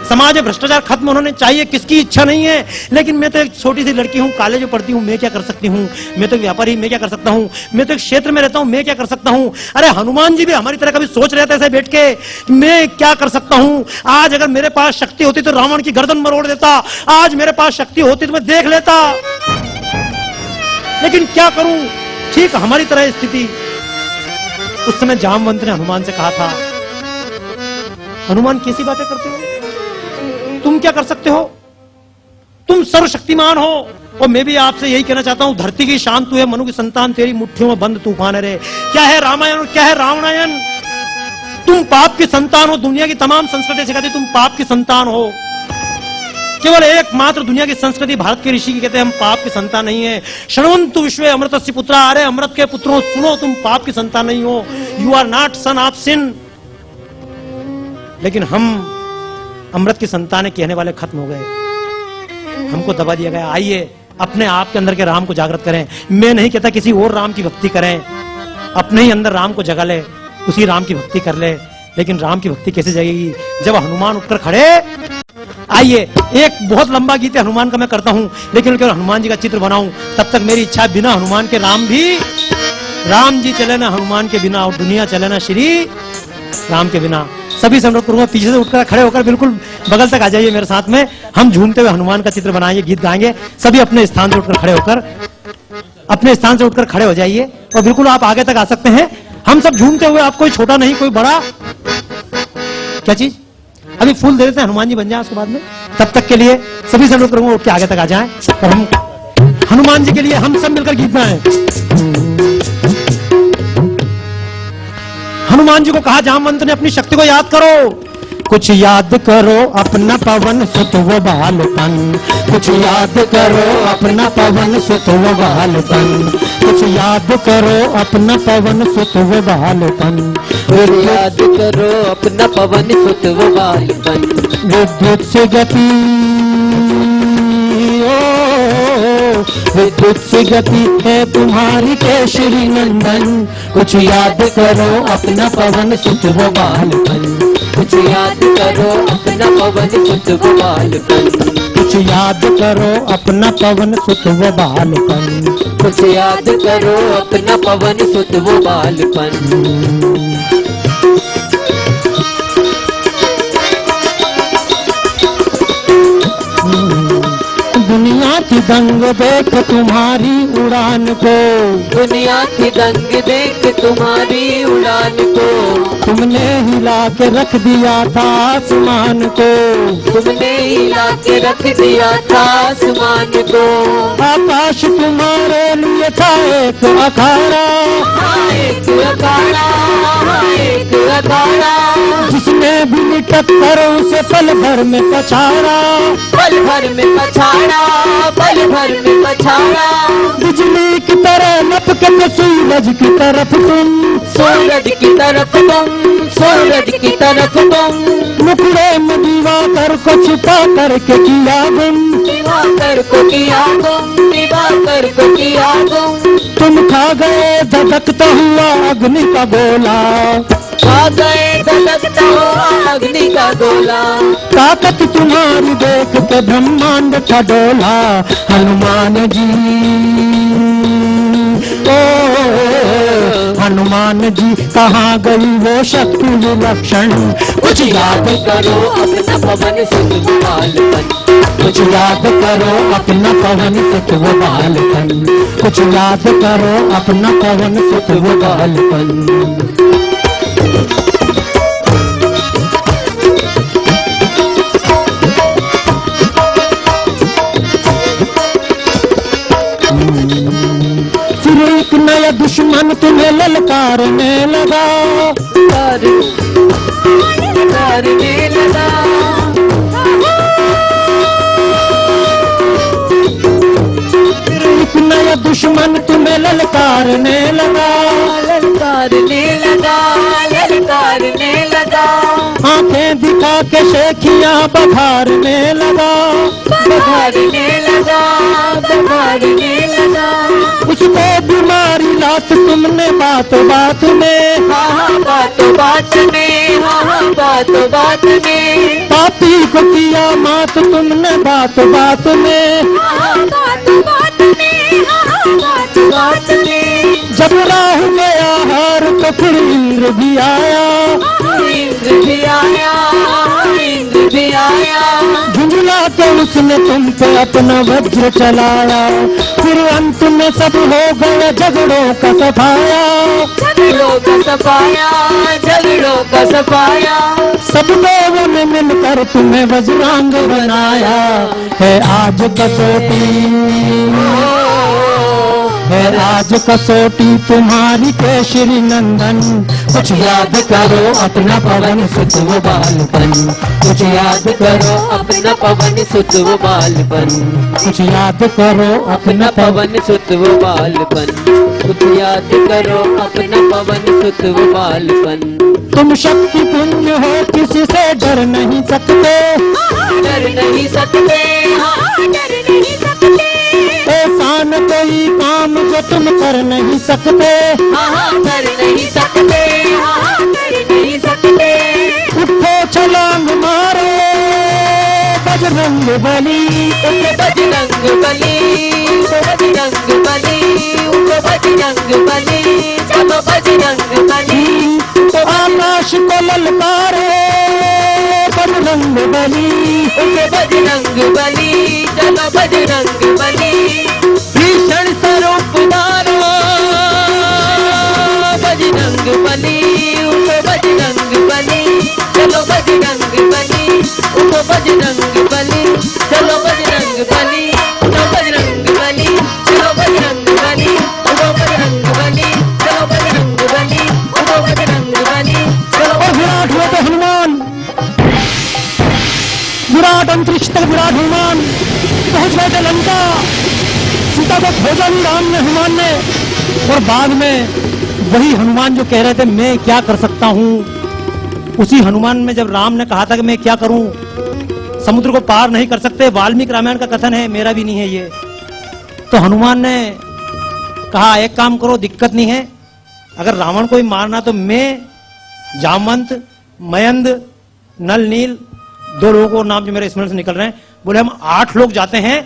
समाज में भ्रष्टाचार खत्म होने चाहिए, किसकी इच्छा नहीं है? लेकिन मैं तो एक छोटी सी लड़की हूं, कॉलेज में पढ़ती हूं, मैं क्या कर सकती हूं? मैं तो व्यापारी, मैं क्या कर सकता हूं? मैं तो एक क्षेत्र में रहता हूं, मैं क्या कर सकता हूं? अरे हनुमान जी भी हमारी तरह कभी सोच रहे थे ऐसे बैठ के, मैं क्या कर सकता हूं? आज अगर मेरे पास शक्ति होती तो रावण की गर्दन मरोड़ देता, आज मेरे पास शक्ति होती तो मैं देख लेता, लेकिन क्या करूं? ठीक हमारी तरह स्थिति। उस समय जामवंत ने हनुमान से कहा था, हनुमान कैसी बातें करते हो? तुम क्या कर सकते हो? तुम सर्वशक्तिमान हो। और मैं भी आपसे यही कहना चाहता हूं, धरती की शान तू है, मनु की संतान तेरी मुट्ठियों में बंद तूफान है रे। क्या है रामायण और क्या है रावणायण? तुम पाप की संतान हो, दुनिया की तमाम संस्कृति सिखाती तुम पाप की संतान हो। केवल एकमात्र दुनिया की संस्कृति भारत के ऋषि की कहते हैं हम पाप की संतान नहीं है। शृण्वन्तु विश्वे अमृतस्य पुत्रा, अरे अमृत के पुत्रों सुनो, तुम पाप की संतान नहीं हो। You are not son of sin. लेकिन हम अमृत की संतानें कहने वाले खत्म हो गए, हमको दबा दिया गया। आइए अपने आप के अंदर के राम को जागृत करें। मैं नहीं कहता किसी और राम की भक्ति करें, अपने ही अंदर राम को जगा ले, उसी राम की भक्ति कर ले। लेकिन राम की भक्ति कैसे जगेगी? जब हनुमान उठकर खड़े। आइए एक बहुत लंबा गीत है हनुमान का मैं करता हूं, लेकिन केवल हनुमान जी का चित्र बनाऊं। तब तक मेरी इच्छा, बिना हनुमान के राम भी, राम जी चले ना हनुमान के बिना, और दुनिया चले ना श्री राम के बिना। सभी संपर्क करूंगा, पीछे से उठकर खड़े होकर बिल्कुल बगल तक आ जाइए मेरे साथ में। हम झूमते हुए हनुमान का चित्र बनाएंगे, गीत गाएंगे। सभी अपने स्थान से उठकर खड़े होकर, अपने स्थान से उठकर खड़े हो जाइए, और बिल्कुल आप आगे तक आ सकते हैं। हम सब झूमते हुए, आप कोई छोटा नहीं कोई बड़ा। क्या चीज? अभी फूल दे देते हैं, हनुमान जी बन जाए उसके बाद में। तब तक के लिए सभी संपर्क करूंगा, उठ के आगे तक आ जाए, और हम हनुमान जी के लिए हम सब मिलकर गीत गाएं। हनुमान जी को कहा जामवंत ने, अपनी शक्ति को याद करो, कुछ याद करो अपना पवन सुत वो बालपन, कुछ याद करो अपना पवन सुत वो बालपन, कुछ याद करो अपना पवन सुत वो बालपन, याद करो अपना पवन सुत वो बालपन। विद्युत से गति, विद्युत से गति है तुम्हारी केशरी नंदन, कुछ याद करो अपना पवन सुत वो बालपन, कुछ याद करो अपना पवन सुत वो बालपन, कुछ याद करो अपना पवन सुत वो बालपन, कुछ याद करो अपना पवन सुत वो बालपन। दुनिया की दंग देख तुम्हारी उड़ान को, दुनिया की दंग देख तुम्हारी उड़ान को, तुमने हिला के रख दिया था आसमान को, तुमने हिला के रख दिया था आसमान को। आकाश तुम्हारे लिए था एक अखाड़ा, एक अखाड़ा, एक अखाड़ा, जिसने भी टक्कर उसे पल भर में पछाड़ा, पल भर में पछाड़ा, पल भर में पछाड़ा। बिजली की तरह लपके तो सूरज की तरफ तुम, सूरज की तरफ तुम, सूरज की तरफ तुम, मुखड़े में दीवाकर को छुपा करके किया गुम, दिवाकर को किया गुम, दिवाकर को किया गुम। तुम खा गए धधकता हुआ अग्नि का गोला, खा गए धधकता हुआ अग्नि का गोला। ताकत तुम्हारी देख के ब्रह्मांड था डोला। हनुमान जी ओ हनुमान जी कहाँ गई वो शक्ति विलक्षण, कुछ याद करो अपना पवन सुत बालपन, कुछ याद करो अपना पवन सुत वो बालपन, कुछ याद करो अपना पवन सुत वो बालपन। फिर एक नया दुश्मन तुम्हें ललकारने लगा, करने लगा। फिर एक नया दुश्मन तुम्हें ललकारने लगा, ललकारने लगा, ललकारने लगा। आंखें दिखा के शेखियां बघारने लगा, बघारने लगा, बघारने लगा। उसको बीमारी लात तुमने बात बात में, हाँ हाँ बातों बात में, हाँ हाँ बातों बात में। पापी को किया मात तुमने बात बात में, हाँ बात बात में, हाँ बात बात में। जब राह गया हार तो फिर इंद्र भी आया, इंद्र भी आया, इंद्र भी आया। झुंझुला के उसने तुम पे अपना वज्र चलाया, फिर अंत में सब हो गए झगड़ों का सफाया, झगड़ों का सफाया, झगड़ों का सफाया। सब लोगों ने मिलकर तुम्हें वज्रांग बनाया। है आज कसौटी, है आज कसौटी तुम्हारी केशरी नंदन, कुछ याद करो अपना पवन सुत वो बालपन, कुछ याद करो अपना पवन सुत वो बालपन, कुछ याद करो अपना पवन सुत वो बालपन, कुछ याद करो अपना पवन सुत वो बालपन। तुम शक्ति पुण्य हो किसी से डर नहीं सकते, डर नहीं सकते, हाँ डर नहीं सकते। ऐसा न कोई काम जो तुम कर नहीं सकते, हाँ कर नहीं सकते, हाँ कर नहीं सकते। उठो छलांग मारो बजरंग बली, उठो बजरंग बली, उठो बजरंग बली, उठो बजरंग बली, चलो बजरंग बली। तो आकाश को ललकारो बजरंग बली, उठो बजरंग बली, चलो बजरंग बली। भीषण स्वरूप धारो बजरंग बली, उठो बजरंग बली, चलो बजरंग बली, उठो बजरंग बली, चलो बजरंग बली, उठो बजरंग बली, चलो बजरंग बली, उठो बजरंग बली, चलो बजरंग बली, उठो बजरंग बली, चलो। और विराट हुए तो हनुमान, विराट अंतरिक्ष तक विराट हनुमान पहुंच गए थे लंका। सीता को खोजा नहीं राम ने, हनुमान ने। और बाद में वही हनुमान जो कह रहे थे मैं क्या कर सकता हूं, उसी हनुमान में जब राम ने कहा था कि मैं क्या करूं, समुद्र को पार नहीं कर सकते, वाल्मीकि रामायण का कथन है, मेरा भी नहीं है ये। तो हनुमान ने कहा एक काम करो, दिक्कत नहीं है, अगर रावण को ही मारना तो मैं, जामवंत, मयंद, नल, नील, 2 लोगों को नाम जो मेरे स्मरण से निकल रहे हैं, बोले हम 8 लोग जाते हैं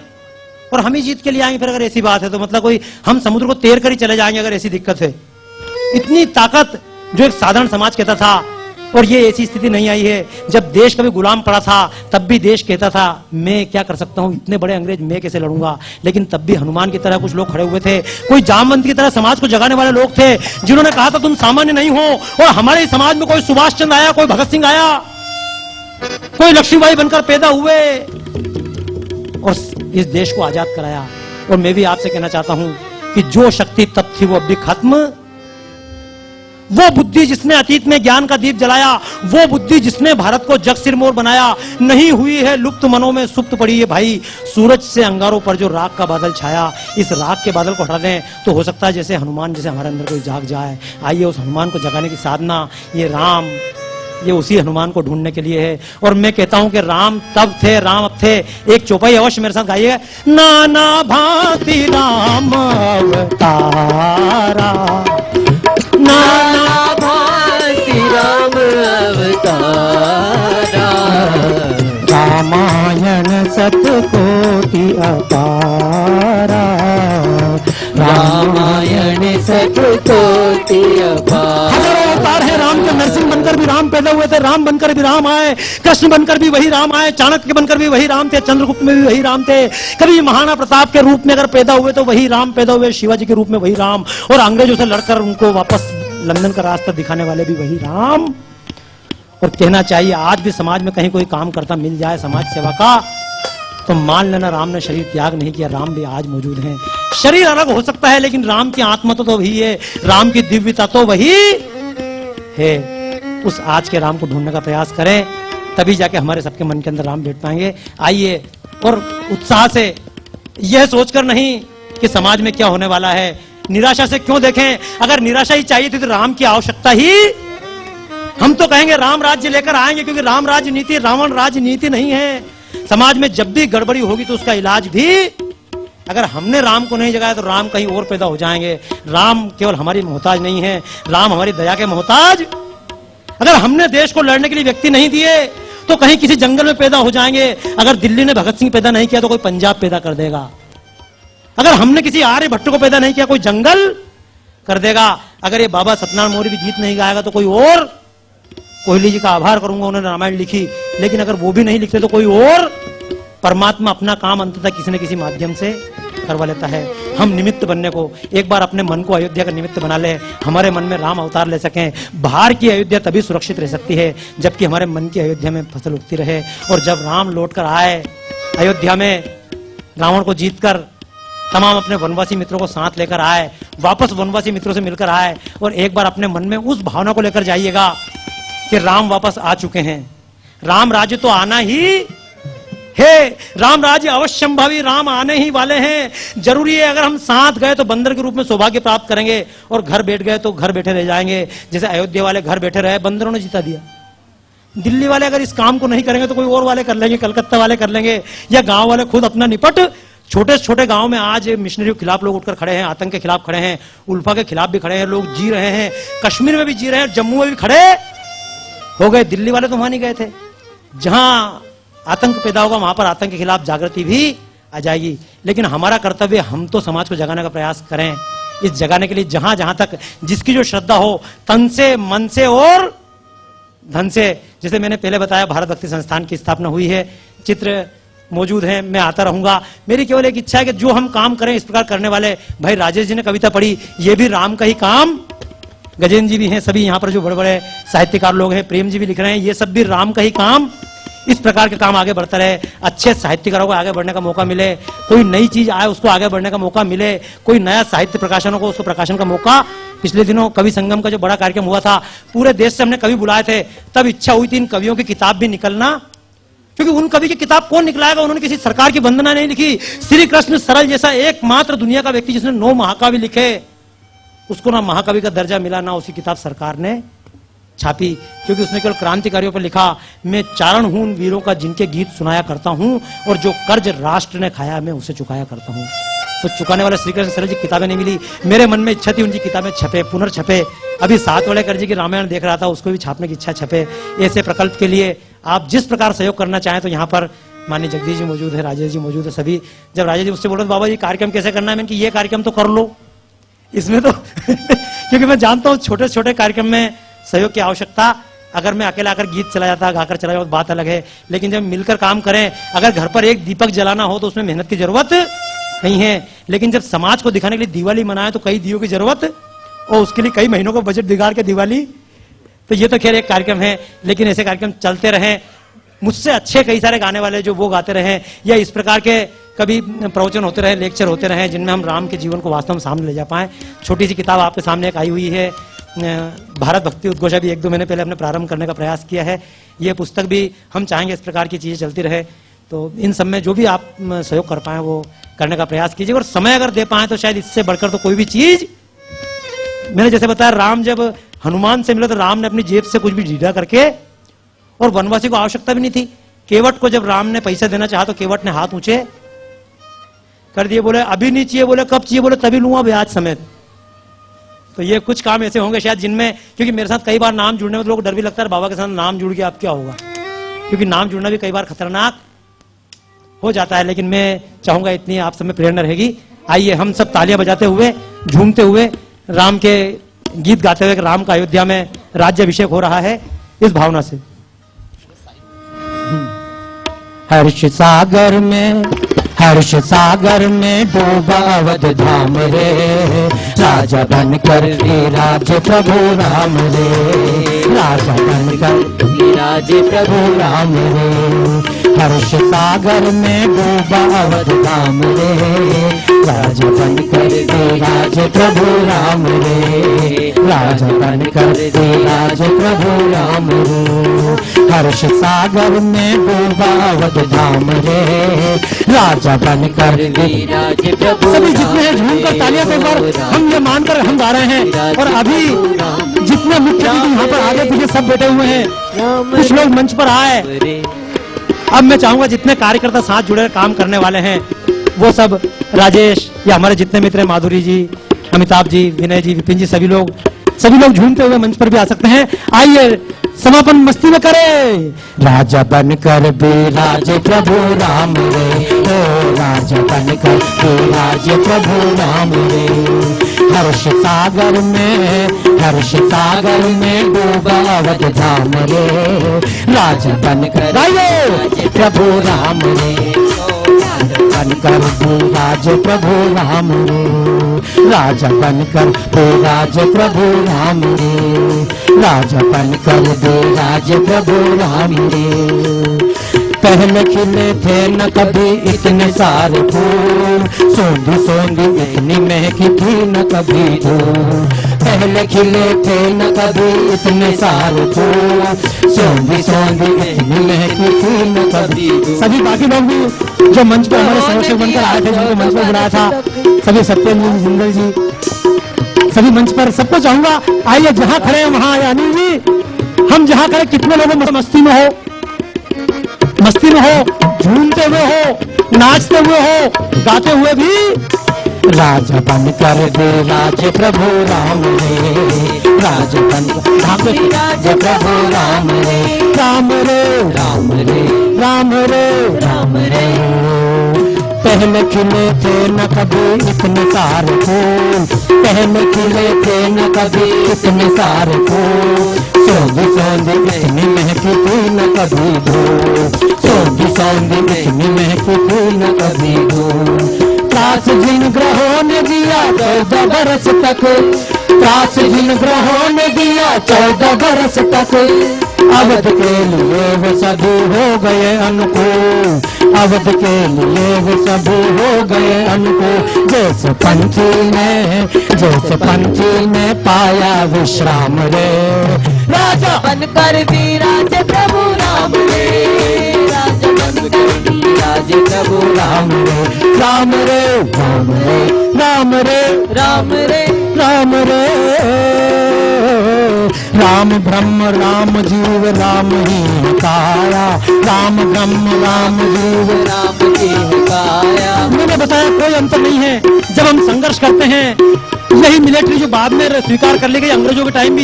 और हम ही जीत के लिए आएंगे। फिर अगर ऐसी बात है तो मतलब कोई हम समुद्र को तैर कर ही चले जाएंगे अगर ऐसी दिक्कत है। इतनी ताकत जो एक साधारण समाज कहता था, और ये ऐसी स्थिति नहीं आई है। जब देश कभी गुलाम पड़ा था तब भी देश कहता था मैं क्या कर सकता हूं, इतने बड़े अंग्रेज मैं कैसे लड़ूंगा। लेकिन तब भी हनुमान की तरह कुछ लोग खड़े हुए थे, कोई जामवंत की तरह समाज को जगाने वाले लोग थे, जिन्होंने कहा था तुम सामान्य नहीं हो। और हमारे समाज में कोई सुभाष चंद्र आया, कोई भगत सिंह आया, कोई लक्ष्मीबाई बनकर पैदा हुए और इस देश को आजाद कराया। और मैं भी आपसे कहना चाहता हूं कि जो शक्ति तब थी वो अब भी खत्म, वो बुद्धि जिसने अतीत में ज्ञान का दीप जलाया, वो बुद्धि जिसने भारत को जग सिरमौर बनाया, नहीं हुई है लुप्त मनों में सुप्त पड़ी है भाई। सूरज से अंगारों पर जो राख का बादल छाया, इस राख के बादल को हटा दें तो हो सकता है जैसे हनुमान जैसे हमारे अंदर कोई जाग जाए। आइए उस हनुमान को जगाने की साधना ये राम, ये उसी हनुमान को ढूंढने के लिए है। और मैं कहता हूं कि राम तब थे, राम अब थे। एक चौपाई अवश्य मेरे साथ गाइए। नाना भांति राम अवतारा, नाना भांति राम अवतारा, रामायण सतकोटि अपारा, रामायण सतकोटि अपारा। हजारों अवतार है राम के। नरसिंह बनकर भी राम पैदा हुए थे, राम बनकर भी राम आए, कृष्ण बनकर भी वही राम आए, चाणक्य बनकर भी वही राम थे, चंद्रगुप्त में भी वही राम थे। कभी महाराणा प्रताप के रूप में अगर पैदा हुए तो वही राम पैदा हुए, शिवाजी के रूप में वही राम, और अंग्रेजों से लड़कर उनको वापस लंदन का रास्ता दिखाने वाले भी वही राम। और कहना चाहिए आज भी समाज में कहीं कोई काम करता मिल जाए समाज सेवा का, तो मान लेना राम ने शरीर त्याग नहीं किया, राम भी आज मौजूद हैं। शरीर अलग हो सकता है लेकिन राम की आत्मा तो वही है, राम की दिव्यता तो वही है। उस आज के राम को ढूंढने का प्रयास करें, तभी जाके हमारे सबके मन के अंदर राम बैठ पाएंगे। आइए और उत्साह से, यह सोचकर नहीं कि समाज में क्या होने वाला है, निराशा से क्यों देखें। अगर निराशा ही चाहिए थी तो राम की आवश्यकता ही, हम तो कहेंगे राम राज्य लेकर आएंगे, क्योंकि राम राज्य नीति रावण राज्य नीति नहीं है। समाज में जब भी गड़बड़ी होगी तो उसका इलाज भी, अगर हमने राम को नहीं जगाया तो राम कहीं और पैदा हो जाएंगे। राम केवल हमारी मोहताज नहीं है, राम हमारी दया के मोहताज। अगर हमने देश को लड़ने के लिए व्यक्ति नहीं दिए तो कहीं किसी जंगल में पैदा हो जाएंगे। अगर दिल्ली ने भगत सिंह पैदा नहीं किया तो कोई पंजाब पैदा कर देगा। अगर हमने किसी आर्यभट्ट को पैदा नहीं किया कोई जंगल कर देगा। अगर ये बाबा सत्यनारायण मौर्य भी गीत नहीं गाएगा तो कोई और, कोहली जी का आभार करूंगा उन्होंने रामायण लिखी, लेकिन अगर वो भी नहीं लिखते तो कोई और। परमात्मा अपना काम अंततः किसी न किसी माध्यम से करवा लेता है। हम निमित्त बनने को, एक बार अपने मन को अयोध्या का निमित्त बना ले, हमारे मन में राम अवतार ले सकें। बाहर की अयोध्या तभी सुरक्षित रह सकती है जबकि हमारे मन की अयोध्या में फसल उगती रहे। और जब राम लौट कर आए अयोध्या में, रावण को जीतकर तमाम अपने वनवासी मित्रों को साथ लेकर आए, वापस वनवासी मित्रों से मिलकर आए, और एक बार अपने मन में उस भावना को लेकर जाइएगा कि राम वापस आ चुके हैं। राम राज्य तो आना ही है, राम राज्य अवश्यंभावी, राम आने ही वाले हैं। जरूरी है अगर हम साथ गए तो बंदर के रूप में सौभाग्य प्राप्त करेंगे, और घर बैठ गए तो घर बैठे रह जाएंगे। जैसे अयोध्या वाले घर बैठे रहे, बंदरों ने जिता दिया। दिल्ली वाले अगर इस काम को नहीं करेंगे तो कोई और वाले कर लेंगे, कलकत्ता वाले कर लेंगे, या गांव वाले खुद अपना निपट। छोटे छोटे गांव में आज मिशनरी के खिलाफ लोग उठकर खड़े हैं, आतंक के खिलाफ खड़े हैं, उल्फा के खिलाफ भी खड़े हैं, लोग जी रहे हैं, कश्मीर में भी जी रहे हैं, जम्मू में भी खड़े हो गए। दिल्ली वाले तो वहां नहीं गए थे। जहां आतंक पैदा होगा वहां पर आतंक के खिलाफ जागृति भी आ जाएगी। लेकिन हमारा कर्तव्य, हम तो समाज को जगाने का प्रयास करें। इस जगाने के लिए जहां जहां तक जिसकी जो श्रद्धा हो, तन से, मन से और धन से। जैसे मैंने पहले बताया, भारत भक्ति संस्थान की स्थापना हुई है, चित्र मौजूद है, मैं आता रहूंगा। मेरी केवल एक इच्छा है कि जो हम काम करें इस प्रकार करने वाले, भाई राजेश जी ने कविता पढ़ी, ये भी राम का ही काम। गजेंद्र जी भी हैं, सभी यहाँ पर जो बड़े बड़े साहित्यकार लोग हैं, प्रेम जी भी लिख रहे हैं, ये सब भी राम का ही काम। इस प्रकार के काम आगे बढ़ता रहे, अच्छे साहित्यकारों को आगे बढ़ने का मौका मिले, कोई नई चीज आए उसको आगे बढ़ने का मौका मिले, कोई नया साहित्य प्रकाशनों को उसको प्रकाशन का मौका। पिछले दिनों कवि संगम का जो बड़ा कार्यक्रम हुआ था, पूरे देश से हमने कवि बुलाए थे, तब इच्छा हुई थी इन कवियों की किताब भी निकलना, क्योंकि उन कवि की किताब कौन निकलाएगा। उन्होंने किसी सरकार की वंदना नहीं लिखी। श्री कृष्ण सरल जैसा एकमात्र दुनिया का व्यक्ति जिसने 9 महाकाव्य लिखे, उसको ना महाकवि का दर्जा मिला, ना उसकी किताब सरकार ने छापी, क्योंकि उसने केवल क्रांतिकारियों पर लिखा, मैं चारण हूं उन वीरों का जिनके गीत सुनाया करता हूं, और जो कर्ज राष्ट्र ने खाया मैं उसे चुकाया करता हूं। तो चुकाने वाले श्री कृष्ण सरल जी की किताबें नहीं मिली। मेरे मन में इच्छा थी उनकी किताबें छपे, पुनर्छपे। अभी 7 वड़ेकर जी की रामायण देख रहा था, उसको भी छापने की इच्छा छपे। ऐसे प्रकल्प के लिए आप जिस प्रकार सहयोग करना चाहें तो यहाँ पर माननीय जगदीश जी मौजूद है, राजेश जी मौजूद है, सभी। जब राजेश जी मुझसे बोल रहे बाबा जी कार्यक्रम कैसे करना है, मैंने कि ये कार्यक्रम तो कर लो इसमें तो क्योंकि मैं जानता हूँ छोटे छोटे कार्यक्रम में सहयोग की आवश्यकता। अगर मैं अकेला आकर गीत चला जाता, गाकर चला जाता, बात अलग है, लेकिन जब मिलकर काम करें, अगर घर पर एक दीपक जलाना हो तो उसमें मेहनत की जरूरत नहीं है, लेकिन जब समाज को दिखाने के लिए दिवाली मनाए तो कई दियों की जरूरत, और उसके लिए कई महीनों का बजट बिगाड़ के दिवाली। तो ये तो खैर एक कार्यक्रम है, लेकिन ऐसे कार्यक्रम चलते रहें। मुझसे अच्छे कई सारे गाने वाले जो वो गाते रहें, या इस प्रकार के कभी प्रवचन होते रहे, लेक्चर होते रहे, जिनमें हम राम के जीवन को वास्तव में सामने ले जा पाए। छोटी सी किताब आपके सामने एक आई हुई है, भारत भक्ति उद्घोषा भी 1-2 महीने पहले हमने प्रारंभ करने का प्रयास किया है। ये पुस्तक भी हम चाहेंगे इस प्रकार की चीजें चलती रहे। तो इन सब में जो भी आप सहयोग कर पाए वो करने का प्रयास कीजिए, और समय अगर दे पाए तो शायद इससे बढ़कर तो कोई भी चीज। मैंने जैसे बताया, राम जब हनुमान से मिले तो राम ने अपनी जेब से कुछ भी ढीला करके, और वनवासी को आवश्यकता भी नहीं थी। केवट को जब राम ने पैसा देना चाहा तो केवट ने हाथ ऊंचे कर दिए, बोले अभी नहीं चाहिए, बोले कब चाहिए, बोले तभी लूंगा ब्याज समेत। तो ये कुछ काम ऐसे होंगे शायद जिनमें, क्योंकि मेरे साथ कई बार नाम जुड़ने में लोग डर भी लगता है, बाबा के साथ नाम जुड़ गया अब क्या होगा, क्योंकि नाम जुड़ना भी कई बार खतरनाक हो जाता है। लेकिन मैं चाहूंगा इतनी आप सब में प्रेरणा रहेगी। आइए हम सब तालियां बजाते हुए, झूमते हुए, राम के गीत गाते हुए, राम का अयोध्या में राज्याभिषेक हो रहा है, इस भावना से। हर्ष सागर में, हर्ष सागर में डूबा अवध धाम रे, राजा बनकर विराज प्रभु राम रे, राजा बनकर विराज प्रभु राम रे। हर्ष सागर में डूबा अवध धाम रे, राजा बनकर विराज प्रभु राम रे, राजा बनकर विराज प्रभु राम रे। हर्ष सागर में डूबा अवध धाम रे, राजा बनकर विराज प्रभु। सभी जितने हैं झूमकर तालियां से एक बार हम ये मानकर हम गा रहे हैं। और अभी जितने मुख्य अतिथि यहाँ पर आगे पीछे सब बैठे हुए हैं, कुछ लोग मंच पर आए। अब मैं चाहूंगा जितने कार्यकर्ता साथ जुड़े काम करने वाले हैं वो सब, राजेश या हमारे जितने मित्र हैं, माधुरी जी, अमिताभ जी, विनय जी, विपिन जी, सभी लोग झूमते हुए मंच पर भी आ सकते हैं। आइए समापन मस्ती में करें। राजा बनकर विराज प्रभु राम रे, ओ राजा बनकर विराज प्रभु राम रे। हर्ष सागर में, हर्ष सागर में डूबा अवध धाम रे, राजा बनकर प्रभु राम रे, बनकर विराज प्रभु राम रे, राजा बनकर विराज प्रभु राम रे, राजा बनकर विराज प्रभु राम रे। पहले खिले थे न कभी इतने सारे फूल, सोंधी सोंधी इतनी महकी थी न कभी धूल। पहले खिले थे न कभी इतने सारे फूल, सोंधी सोंधी इतनी महकी थी न कभी धूल। सभी बाकी लोग भी जो मंच पर हमारे संरक्षक बनकर आए थे, जिनको मंच पर बुलाया था, सभी सत्येंद्र जिंदल जी, सभी मंच पर, सबको चाहूंगा आइए जहां खड़े हैं वहां आए। अनिल जी, हम जहां खड़े, कितने लोग मस्ती में हो, मस्ती में हो, झूमते हुए हो, नाचते हुए हो, गाते हुए भी। राजा बनकर विराज प्रभु राम रे, राजा बनकर विराज प्रभु राम रे, राम रे राम रे राम रे राम रे। पहले खिले थे न कभी इतने सारे फूल, पहले खिले थे न कभी इतने सारे फूल, सोंधी सोंधी इतनी महकी थी न कभी धूल, सोंधी सोंधी इतनी महकी थी न कभी धूल। त्रास जिन ग्रहों ने दिया 14 बरस तक, त्रास जिन ग्रहों ने दिया 14 बरस तक, अवध के लिए वो सभी हो गए अनुकूल, अवध के लिए वो सभी हो गए अनुकूल। जैसे पंछी ने पाया विश्राम रे, राजा बनकर विराज प्रभु राम रे, राजा बनकर विराज प्रभु राम रे, राम रे राम रे राम रे राम रे राम रे। राम ब्रह्म राम जीव राम ही काया, राम ब्रह्म राम जीव राम ही काया। मैंने बताया कोई अंतर नहीं है। जब हम संघर्ष करते हैं, यही मिलिट्री जो बाद में स्वीकार कर ली गई, अंग्रेजों के टाइम भी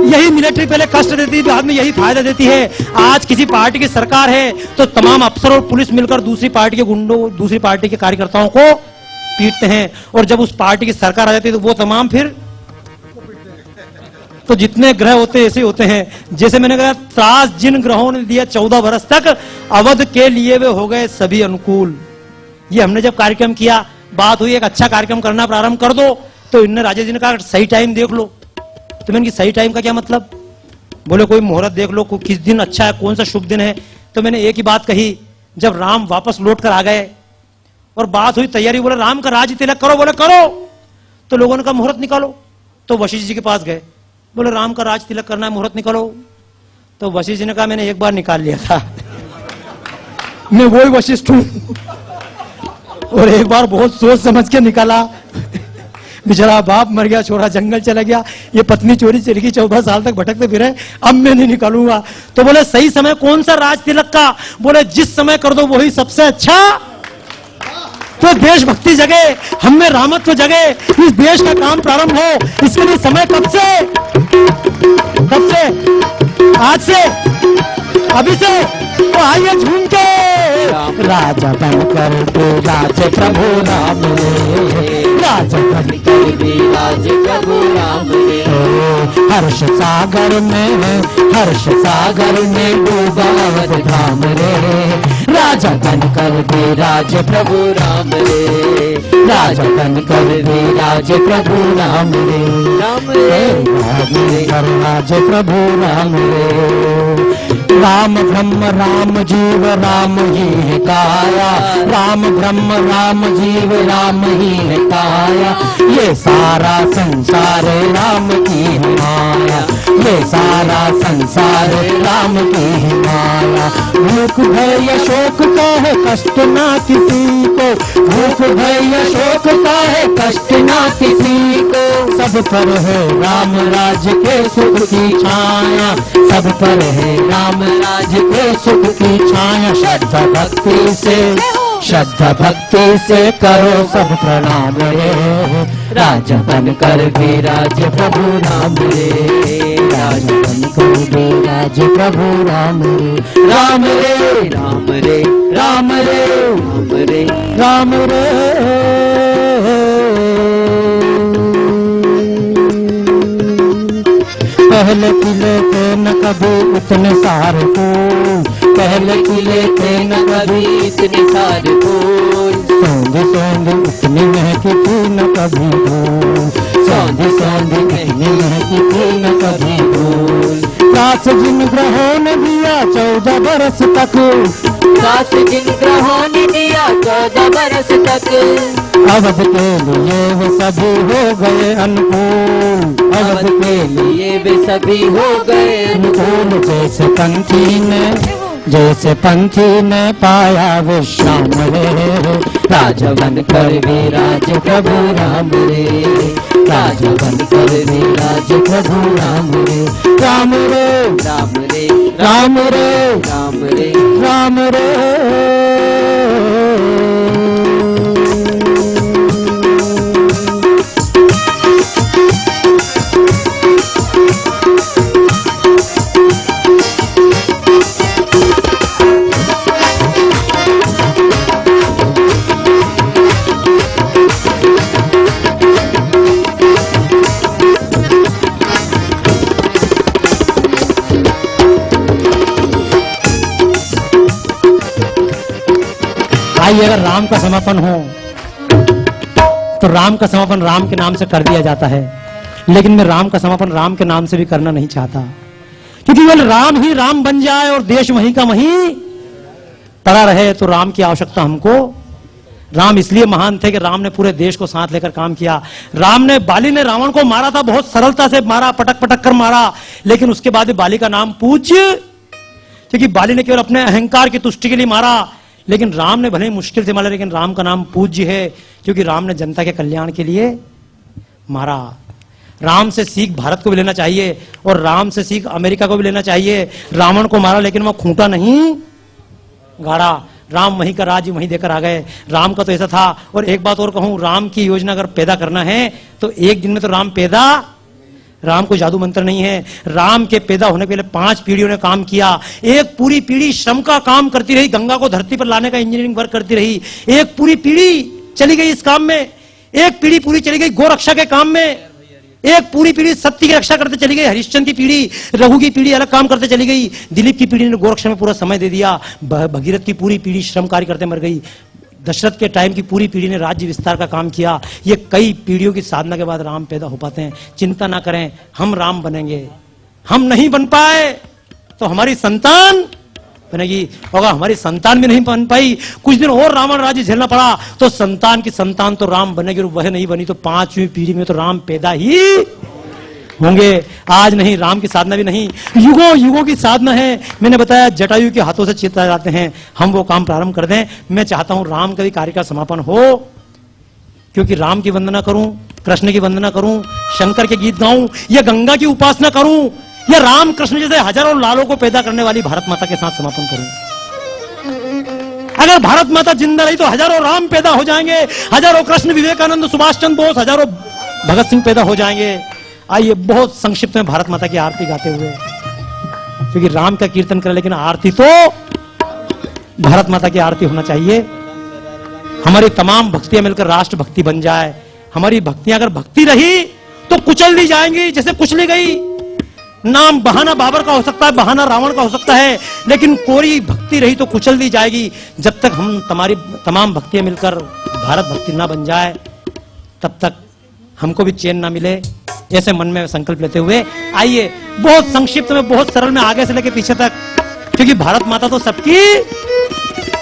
यही मिलिट्री पहले कष्ट देती है, बाद में यही फायदा देती है। आज किसी पार्टी की सरकार है तो तमाम अफसर और पुलिस मिलकर दूसरी पार्टी के गुंडों, दूसरी पार्टी के कार्यकर्ताओं को पीटते हैं, और जब उस पार्टी की सरकार आ जाती है तो वो तमाम फिर, तो जितने ग्रह होते हैं ऐसे होते हैं। जैसे मैंने कहा, त्रास जिन ग्रहों ने दिया 14 बरस तक, अवध के लिए वे हो गए सभी अनुकूल। ये हमने जब कार्यक्रम किया, बात हुई एक अच्छा कार्यक्रम करना प्रारंभ कर दो, तो इनने राजेश जी ने कहा सही टाइम देख लो। तो मैंने सही टाइम का क्या मतलब? बोले कोई मुहूर्त देख लो, किस दिन अच्छा है, कौन सा शुभ दिन है। तो मैंने एक ही बात कही, जब राम वापस लौट कर आ गए और बात हुई तैयारी, बोले राम का राज तिलक करो, बोले करो। तो लोगों ने कहा मुहूर्त निकालो। तो वशिष्ठ जी के पास गए, बोले राम का राज तिलक करना है, मुहूर्त निकालो। तो वशिष्ठ जी ने कहा मैंने एक बार निकाल लिया था, मैं वही वशिष्ठ हूं, और एक बार बहुत सोच समझ के निकाला। बेचारा बाप मर गया, छोरा जंगल चला गया, ये पत्नी चोरी चली गई, 14 साल तक भटकते फिरे, अब मैं नहीं निकालूंगा। तो बोले सही समय कौन सा राज तिलक का? बोले जिस समय कर दो वही सबसे अच्छा। तो देशभक्ति जगे, हम में रामत्व जगे, इस देश का काम प्रारंभ हो, इसके लिए समय कब से? आज से, अभी से। तो आइए झूम के राजा बनकर तू राज प्रभु राम रे, राजा बनकर भी राज प्रभु राम रे। हर्ष सागर में डूबा अवध धाम रे, राजा बनकर भी राज प्रभु राम रे, राजा बनकर भी राज प्रभु राम रे, राम रे राज प्रभु राम रे। राम ब्रह्म राम जीव राम ही है काया, राम ब्रह्म राम जीव राम ही है काया, ये सारा संसार राम की है माया, ये सारा संसार राम की है माया। भूख भय शोक का है कष्ट ना किसी को, भूख भय शोक का है कष्ट ना किसी को, सब पर है राम राज के सुख की छाया, सब पर है राम राज के सुख की छाया। श्रद्धा भक्ति से करो सब प्रणाम रे, राजा बनकर भी राज प्रभु राम रे, राजा बनकर भी राज प्रभु राम रे, राम रे राम रे राम रे राम रे राम रे। पहले किले थे न कभी इतने सारे फूल, पहले किले थे न कभी इतने सारे फूल, सौंधी सौंधी इतनी महकी थी न कभी फूल, सौंधी सौंधी इतनी महकी थी न कभी फूल। सास जिन ग्रहों ने दिया 14 बरस तक, सास जिन ग्रहों ने दिया 14 बरस तक, अवध के लिए वे सभी हो गए अनुकूल, अवध के लिए वे सभी हो गए अनुकूल। जैसे पंथी ने पाया विश्राम रे, राजा बनकर भी राज प्रभु राम रे, राजा बनकर भी राज प्रभु राम रे, राम रे राम रे राम रे राम रे राम रे। अगर राम का समापन हो तो राम का समापन राम के नाम से कर दिया जाता है, लेकिन मैं राम का समापन राम के नाम से भी करना नहीं चाहता, क्योंकि केवल राम ही राम बन जाए और देश वहीं का वहीं पड़ा रहे तो राम की आवश्यकता हमको। राम इसलिए महान थे कि राम ने पूरे देश को साथ लेकर काम किया। राम ने, बाली ने रावण को मारा था, बहुत सरलता से मारा, पटक पटक कर मारा, लेकिन उसके बाद बाली का नाम पूज्य, क्योंकि बाली ने केवल अपने अहंकार की तुष्टि के लिए मारा, लेकिन राम ने भले ही मुश्किल से मारा, लेकिन राम का नाम पूज्य है, क्योंकि राम ने जनता के कल्याण के लिए मारा। राम से सीख भारत को भी लेना चाहिए और राम से सीख अमेरिका को भी लेना चाहिए। रावण को मारा लेकिन वह खूंटा नहीं गाड़ा, राम वहीं का राज्य वहीं देकर आ गए। राम का तो ऐसा था। और एक बात और कहूं, राम की योजना अगर पैदा करना है तो एक दिन में तो राम पैदा, राम को जादू मंत्र नहीं है। राम के पैदा होने के पहले 5 पीढ़ियों ने काम किया। एक पूरी पीढ़ी श्रम का काम करती रही, गंगा को धरती पर लाने का इंजीनियरिंग वर्क करती रही। एक पूरी पीढ़ी चली गई इस काम में, एक पीढ़ी पूरी चली गई गोरक्षा के काम में, एक पूरी पीढ़ी सत्य की रक्षा करते चली गई। हरिश्चंद्र की पीढ़ी, रघु की पीढ़ी अलग काम करते चली गई। दिलीप की पीढ़ी ने गोरक्षा में पूरा समय दे दिया। भगीरथ की पूरी पीढ़ी श्रम कार्य करते मर गई। दशरथ के टाइम की पूरी पीढ़ी ने राज्य विस्तार का काम किया। ये कई पीढ़ियों की साधना के बाद राम पैदा हो पाते हैं। चिंता ना करें, हम राम बनेंगे। हम नहीं बन पाए तो हमारी संतान बनेगी, और हमारी संतान भी नहीं बन पाई, कुछ दिन और रावण राज्य झेलना पड़ा, तो संतान की संतान तो राम बनेगी। और वह नहीं बनी तो 5वीं पीढ़ी में तो राम पैदा ही होंगे। आज नहीं, राम की साधना भी नहीं, युगों युगों की साधना है। मैंने बताया जटायु के हाथों से चित्ता जाते हैं, हम वो काम प्रारंभ कर दें। मैं चाहता हूं राम का भी कार्य का समापन हो, क्योंकि राम की वंदना करूं, कृष्ण की वंदना करूं, शंकर के गीत गाऊं, या गंगा की उपासना करूं, या राम कृष्ण जैसे हजारों लालों को पैदा करने वाली भारत माता के साथ समापन करूं। अगर भारत माता जिंदा रही तो हजारों राम पैदा हो जाएंगे, हजारों कृष्ण, विवेकानंद, सुभाष चंद्र बोस, हजारों भगत सिंह पैदा हो जाएंगे। आइए बहुत संक्षिप्त में भारत माता की आरती गाते हुए, क्योंकि राम का कीर्तन करें लेकिन आरती तो भारत माता की आरती होना चाहिए। हमारी तमाम भक्तियां मिलकर राष्ट्र भक्ति बन जाए। हमारी भक्तियां अगर भक्ति रही तो कुचल दी जाएंगी जैसे कुचली गई। नाम बहाना बाबर का हो सकता है, बहाना रावण का हो सकता है, लेकिन कोई भक्ति रही तो कुचल दी जाएगी। जब तक हम तमाम भक्तियां मिलकर भारत भक्ति ना बन जाए, तब तक हमको भी चैन ना मिले। ऐसे मन में संकल्प लेते हुए आइए बहुत संक्षिप्त में, बहुत सरल में, आगे से लेकर पीछे तक, क्योंकि भारत माता तो सबकी,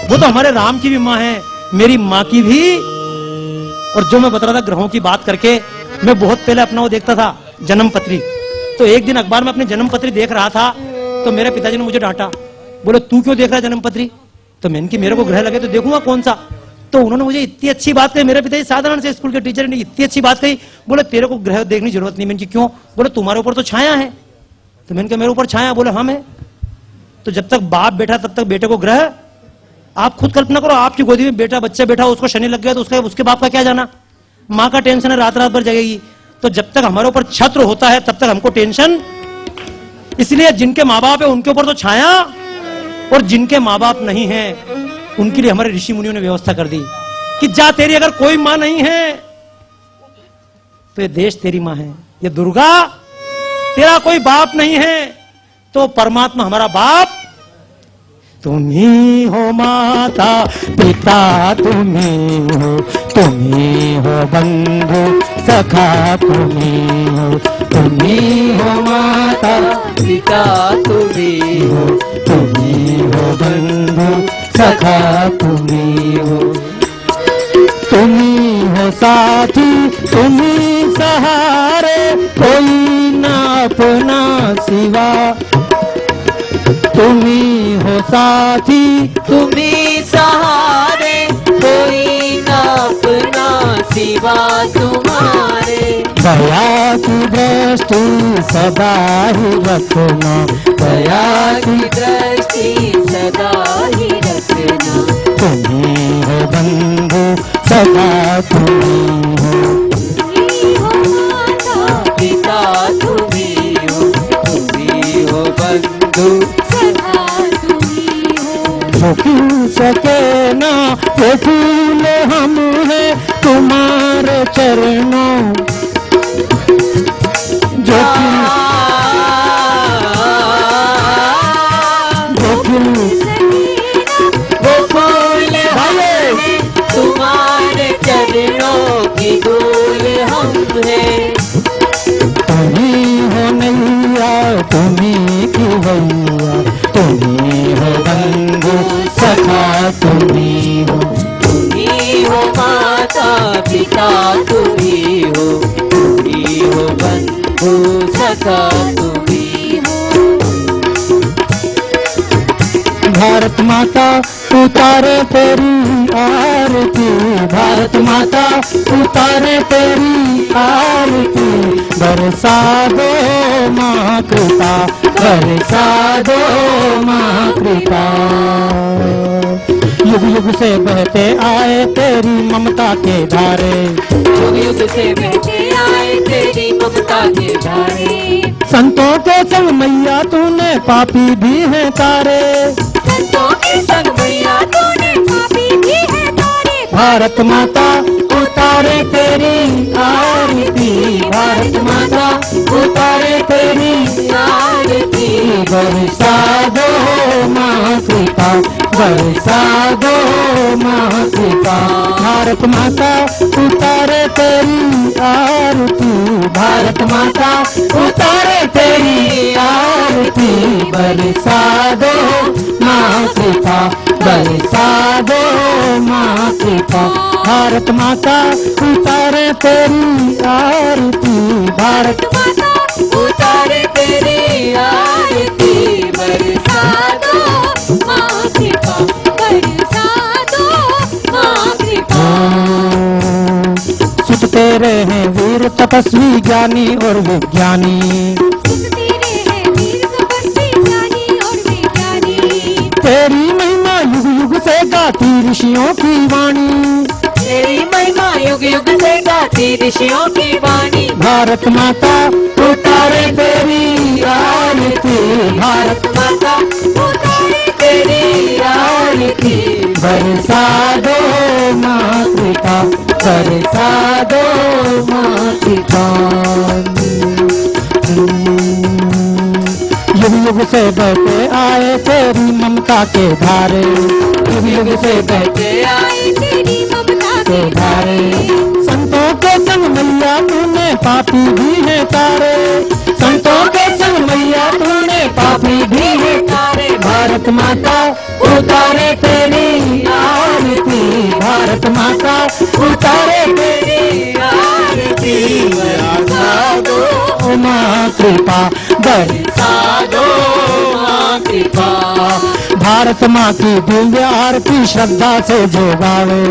वो तो हमारे राम की भी माँ है, मेरी माँ की भी। और जो मैं बता रहा था ग्रहों की बात करके, मैं बहुत पहले अपना वो देखता था जन्म पत्री। तो एक दिन अखबार में अपनी जन्म पत्री देख रहा था, तो मेरे पिताजी ने मुझे डांटा, बोले तू क्यों देख रहा है जन्म पत्री? तो मैंने कि मेरे को ग्रह लगे तो देखूंगा कौन सा। तो उन्होंने मुझे इतनी अच्छी बात कही, मेरे पिताजी साधारण से स्कूल के टीचर ने इतनी अच्छी बात कही, बोले तेरे को ग्रह देखने की जरूरत नहीं। मैंने कि क्यों? बोले तुम्हारे ऊपर तो छाया है। तो मैंने कहा मेरे ऊपर छाया? बोले हम है। तो जब तक बाप बैठा तब तक बेटे को ग्रह, आप खुद कल्पना करो, आपकी गोदी में बेटा बच्चा बैठा, उसको शनि लग गया तो उसके बाप का क्या जाना। माँ का टेंशन है, रात रात भर जगेगी। तो जब तक हमारे ऊपर छत्र होता है तब तक हमको टेंशन। इसलिए जिनके माँ बाप है उनके ऊपर तो छाया, और जिनके माँ बाप नहीं है उनके लिए हमारे ऋषि मुनियों ने व्यवस्था कर दी कि जा, तेरी अगर कोई माँ नहीं है तो ये देश तेरी माँ है, ये दुर्गा, तेरा कोई बाप नहीं है तो परमात्मा हमारा बाप। तुम ही हो माता पिता, तुम ही हो बंधु सखा, तुम ही हो माता पिता तुम ही हो, बंधु सखा, तुम ही हो साथी, तुम ही सहारे, कोई ना अपना सिवा। तुम ही हो साथी, तुम ही सहारे, कोई ना अपना सिवा तुम्हारे। दया की दृष्टि सदा ही रखना, दया की दृष्टि सदा ही रखना। तुम ही हो बंधु सदा, तुम पिता तुम ही हो बंधु सदा तुम ही हो। झुक सके ना ये फूल हम हैं तुम्हारे चरणों, जो वो फूल हैं तुम्हारे चरणों की धूल हम हैं। तुम्ही हो नैया, तुम्ही की भैया, तुम्ही हो बंधु सखा, तुम्ही हो माता पिता, तुम्ही हो बंधु सखा, तुम्ही हो। भारत माता उतारे तेरी आरती, भारत माता उतारे तेरी आरती। बरसा दो माँ कृपा, बरसा दो माँ कृपा। युग युग से बहते आए तेरी ममता के धारे, युग युग से बहते आए तेरी ममता के धारे। संतों के संग मैया तूने पापी भी है तारे, संतों के संग मैया तूने पापी भी है तारे। भारत माता उतारे तेरी आरती, भारत माता उतारे तेरी आरती। बरसा दो माँ कृपा, बरसा दो माँ कृपा। भारत माता उतारे तेरी आरती, भारत माता उतारे तेरी आरती। बरसा दो माँ कृपा, बरसा दो माँ कृपा। भारत माता उतारे तेरी आरती, भारत माता उतारे तेरी आरती, बरसा दो माँ कृपा, बरसा दो माँ कृपा। सुत तेरे हैं वीर तपस्वी ज्ञानी और विज्ञानी, तेरे हैं वीर तपस्वी ज्ञानी और विज्ञानी। तेरी महिमा युग युग से गाती ऋषियों की वाणी, तेरी महिमा युग युग से गाती ऋषियों की वाणी। भारत माता उतारे तेरी आरती, भारत माता उतारे तेरी आरती, बरसा दो माँ कृपा, बरसा दो माँ कृपा। युग युग से बहते आए तेरी ममता के धारे, युग युग से बहते आए तेरी ममता के धारे, संतों के संग मैया तूने पापी भी है तारे, संतों के संग मैया तूने पापी भी है तारे। भारत माता उतारे तेरी आरती, भारत माता उतारे तेरी आरती, बरसा दो माँ कृपा, बरसा दो माँ कृपा। भारत माँ की दिव्य आरती श्रद्धा से जो गावे,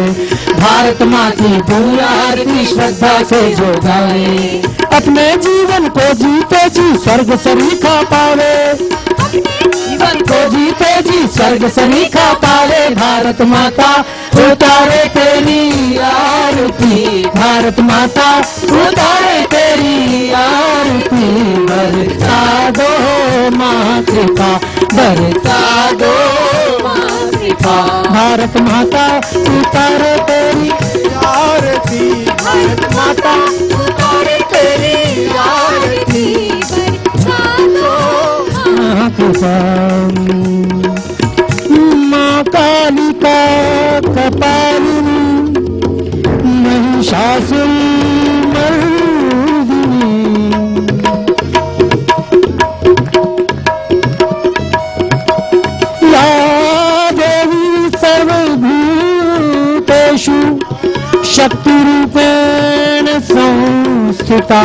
भारत माँ की दिव्य आरती श्रद्धा से जो गावे, अपने जीवन को जीते जी स्वर्ग सरीखा पावे, जीवन को जीते जी स्वर्ग सरीखा पावे। भारत माता उतारे तेरी आरती, भारत माता उतारे तेरी आरती, बरसा दो माँ कृपा, बरसा दो माँ कृपा। भारत माता उतारे तेरी आरती, भारत माता उतारे तेरी आरती, बरसा दो माँ कृपा। माँ कालिका कपालिनी, महिषासुर मर्दिनी, या देवी सर्वभूतेषु शक्तिरूपेण संस्थिता,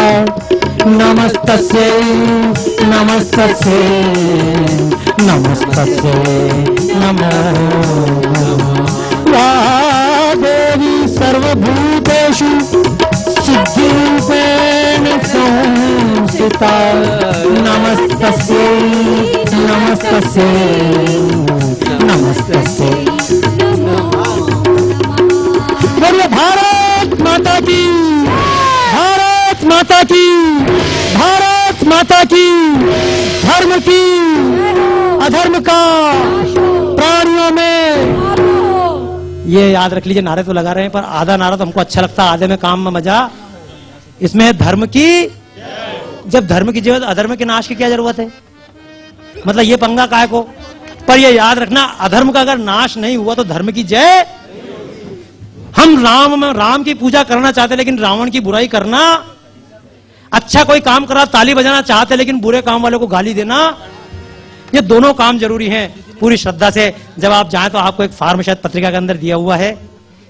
नमस्तस्यै नमस्तस्यै नमस्तस्यै नमो नमः। या देवी सर्वभूतेषु सिद्धिरूपेण संस्थिता, नमस्तस्यै नमस्तस्यै नमस्तस्यै। बोलिए भारत माता की, भारत माता की, भारत माता की। धर्म की, अधर्म का प्राणियों में, ये याद रख लीजिए। नारे तो लगा रहे हैं पर आधा नारा तो हमको अच्छा लगता है, आधे में काम में मजा। इसमें धर्म की, जब धर्म की जरूरत अधर्म के नाश की क्या जरूरत है? मतलब ये पंगा काय को। पर ये याद रखना, अधर्म का अगर नाश नहीं हुआ तो धर्म की जय। हम राम की पूजा करना चाहते लेकिन रावण की बुराई करना, अच्छा कोई काम करा ताली बजाना चाहते लेकिन बुरे काम वालों को गाली देना, ये दोनों काम जरूरी हैं। पूरी श्रद्धा से जब आप जाएं तो आपको एक फॉर्म शायद पत्रिका के अंदर दिया हुआ है।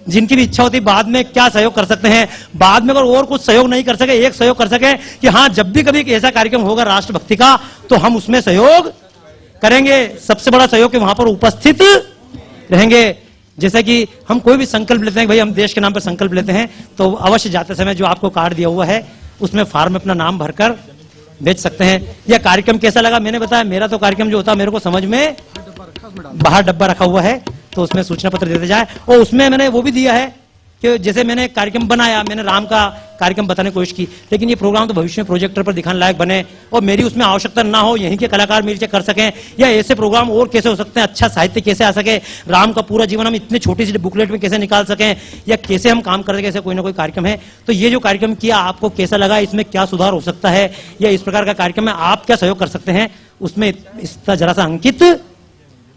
जिनकी भी इच्छा होती बाद में क्या सहयोग कर सकते हैं, बाद में अगर और कुछ सहयोग नहीं कर सके, एक सहयोग कर सके कि हाँ जब भी कभी ऐसा कार्यक्रम होगा राष्ट्रभक्ति का तो हम उसमें सहयोग करेंगे। सबसे बड़ा सहयोग कि वहां पर उपस्थित रहेंगे। जैसे कि हम कोई भी संकल्प लेते हैं, भाई हम देश के नाम पर संकल्प लेते हैं, तो अवश्य जाते समय जो आपको कार्ड दिया हुआ है उसमें फॉर्म में अपना नाम भरकर भेज सकते हैं। यह कार्यक्रम कैसा लगा? मैंने बताया मेरा तो कार्यक्रम जो होता है मेरे को समझ में बाहर डब्बा रखा हुआ है तो उसमें सूचना पत्र देते जाए। और उसमें मैंने वो भी दिया है कि जैसे मैंने कार्यक्रम बनाया, मैंने राम का कार्यक्रम बताने की कोशिश की, लेकिन ये प्रोग्राम तो भविष्य में प्रोजेक्टर पर दिखाने लायक बने और मेरी उसमें आवश्यकता ना हो, यहीं के कलाकार मिलकर कर सकें, या ऐसे प्रोग्राम और कैसे हो सकते हैं, अच्छा साहित्य कैसे आ सके, राम का पूरा जीवन हम इतने छोटी सी बुकलेट में कैसे निकाल सकें, या कैसे हम काम कर सकें, ऐसे कोई ना कोई कार्यक्रम है। तो ये जो कार्यक्रम किया आपको कैसा लगा, इसमें क्या सुधार हो सकता है, या इस प्रकार का कार्यक्रम में आप क्या सहयोग कर सकते हैं, उसमें इसका जरा सा अंकित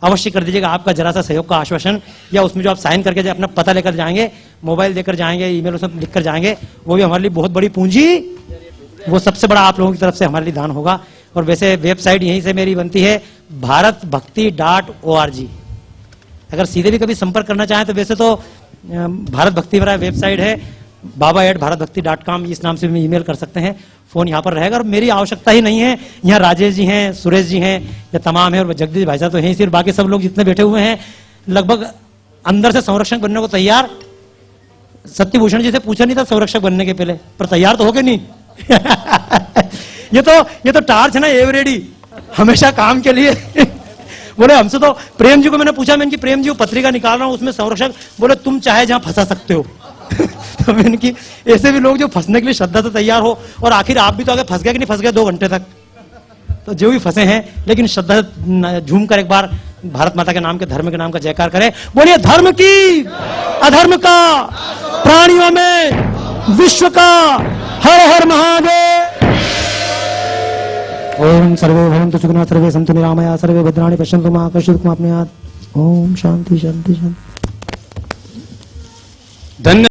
अवश्य कर दीजिएगा। आपका जरा सा सहयोग का आश्वासन, या उसमें जो आप साइन करके अपना पता लेकर जाएंगे, मोबाइल देकर जाएंगे, ईमेल उसमें लिखकर जाएंगे, वो भी हमारे लिए बहुत बड़ी पूंजी, वो सबसे बड़ा आप लोगों की तरफ से हमारे लिए दान होगा। और वैसे वेबसाइट यहीं से मेरी बनती है bharatbhakti.org। अगर सीधे भी कभी संपर्क करना चाहें तो वैसे तो भारत भक्ति मेरा वेबसाइट है, baba@bharatbhakti.com इस नाम से भी ईमेल कर सकते हैं। फोन यहाँ पर रहेगा और मेरी आवश्यकता ही नहीं है। यहाँ राजेश जी हैं, सुरेश जी हैं, ये तमाम है, और जगदीश भाई साहब तो हैं ही, सिर्फ बाकी सब लोग जितने बैठे हुए हैं लगभग अंदर से संरक्षक बनने को तैयार। सत्यभूषण जी से पूछा नहीं था संरक्षक बनने के पहले, पर तैयार तो हो गए नहीं। ये तो टार्च है ना, एव रेडी, हमेशा काम के लिए। बोले हमसे तो प्रेम जी को मैंने पूछा, मैं इनकी प्रेम जी को पत्रिका निकाल रहा हूं, उसमें संरक्षक, बोले तुम चाहे जहां फंसा सकते हो। तो मैं इनकी, ऐसे भी लोग जो फंसने के लिए श्रद्धा से तैयार हो, और आखिर आप भी तो आगे फंस गए कि नहीं फंस गए 2 घंटे तक, तो जो भी फंसे हैं, लेकिन श्रद्धा झूम कर एक बार भारत माता के नाम के, धर्म के नाम का जयकार करें। बोलिए धर्म की, अधर्म का, प्राणियों में, विश्व का, हर हर महादेव। ओम सर्वे भवन्तु सुखिनः, सर्वे सन्तु निरामया, सर्वे भद्राणि पश्यन्तु मा कश्चित् अपने। ओम शांति शांति शांति। धन्य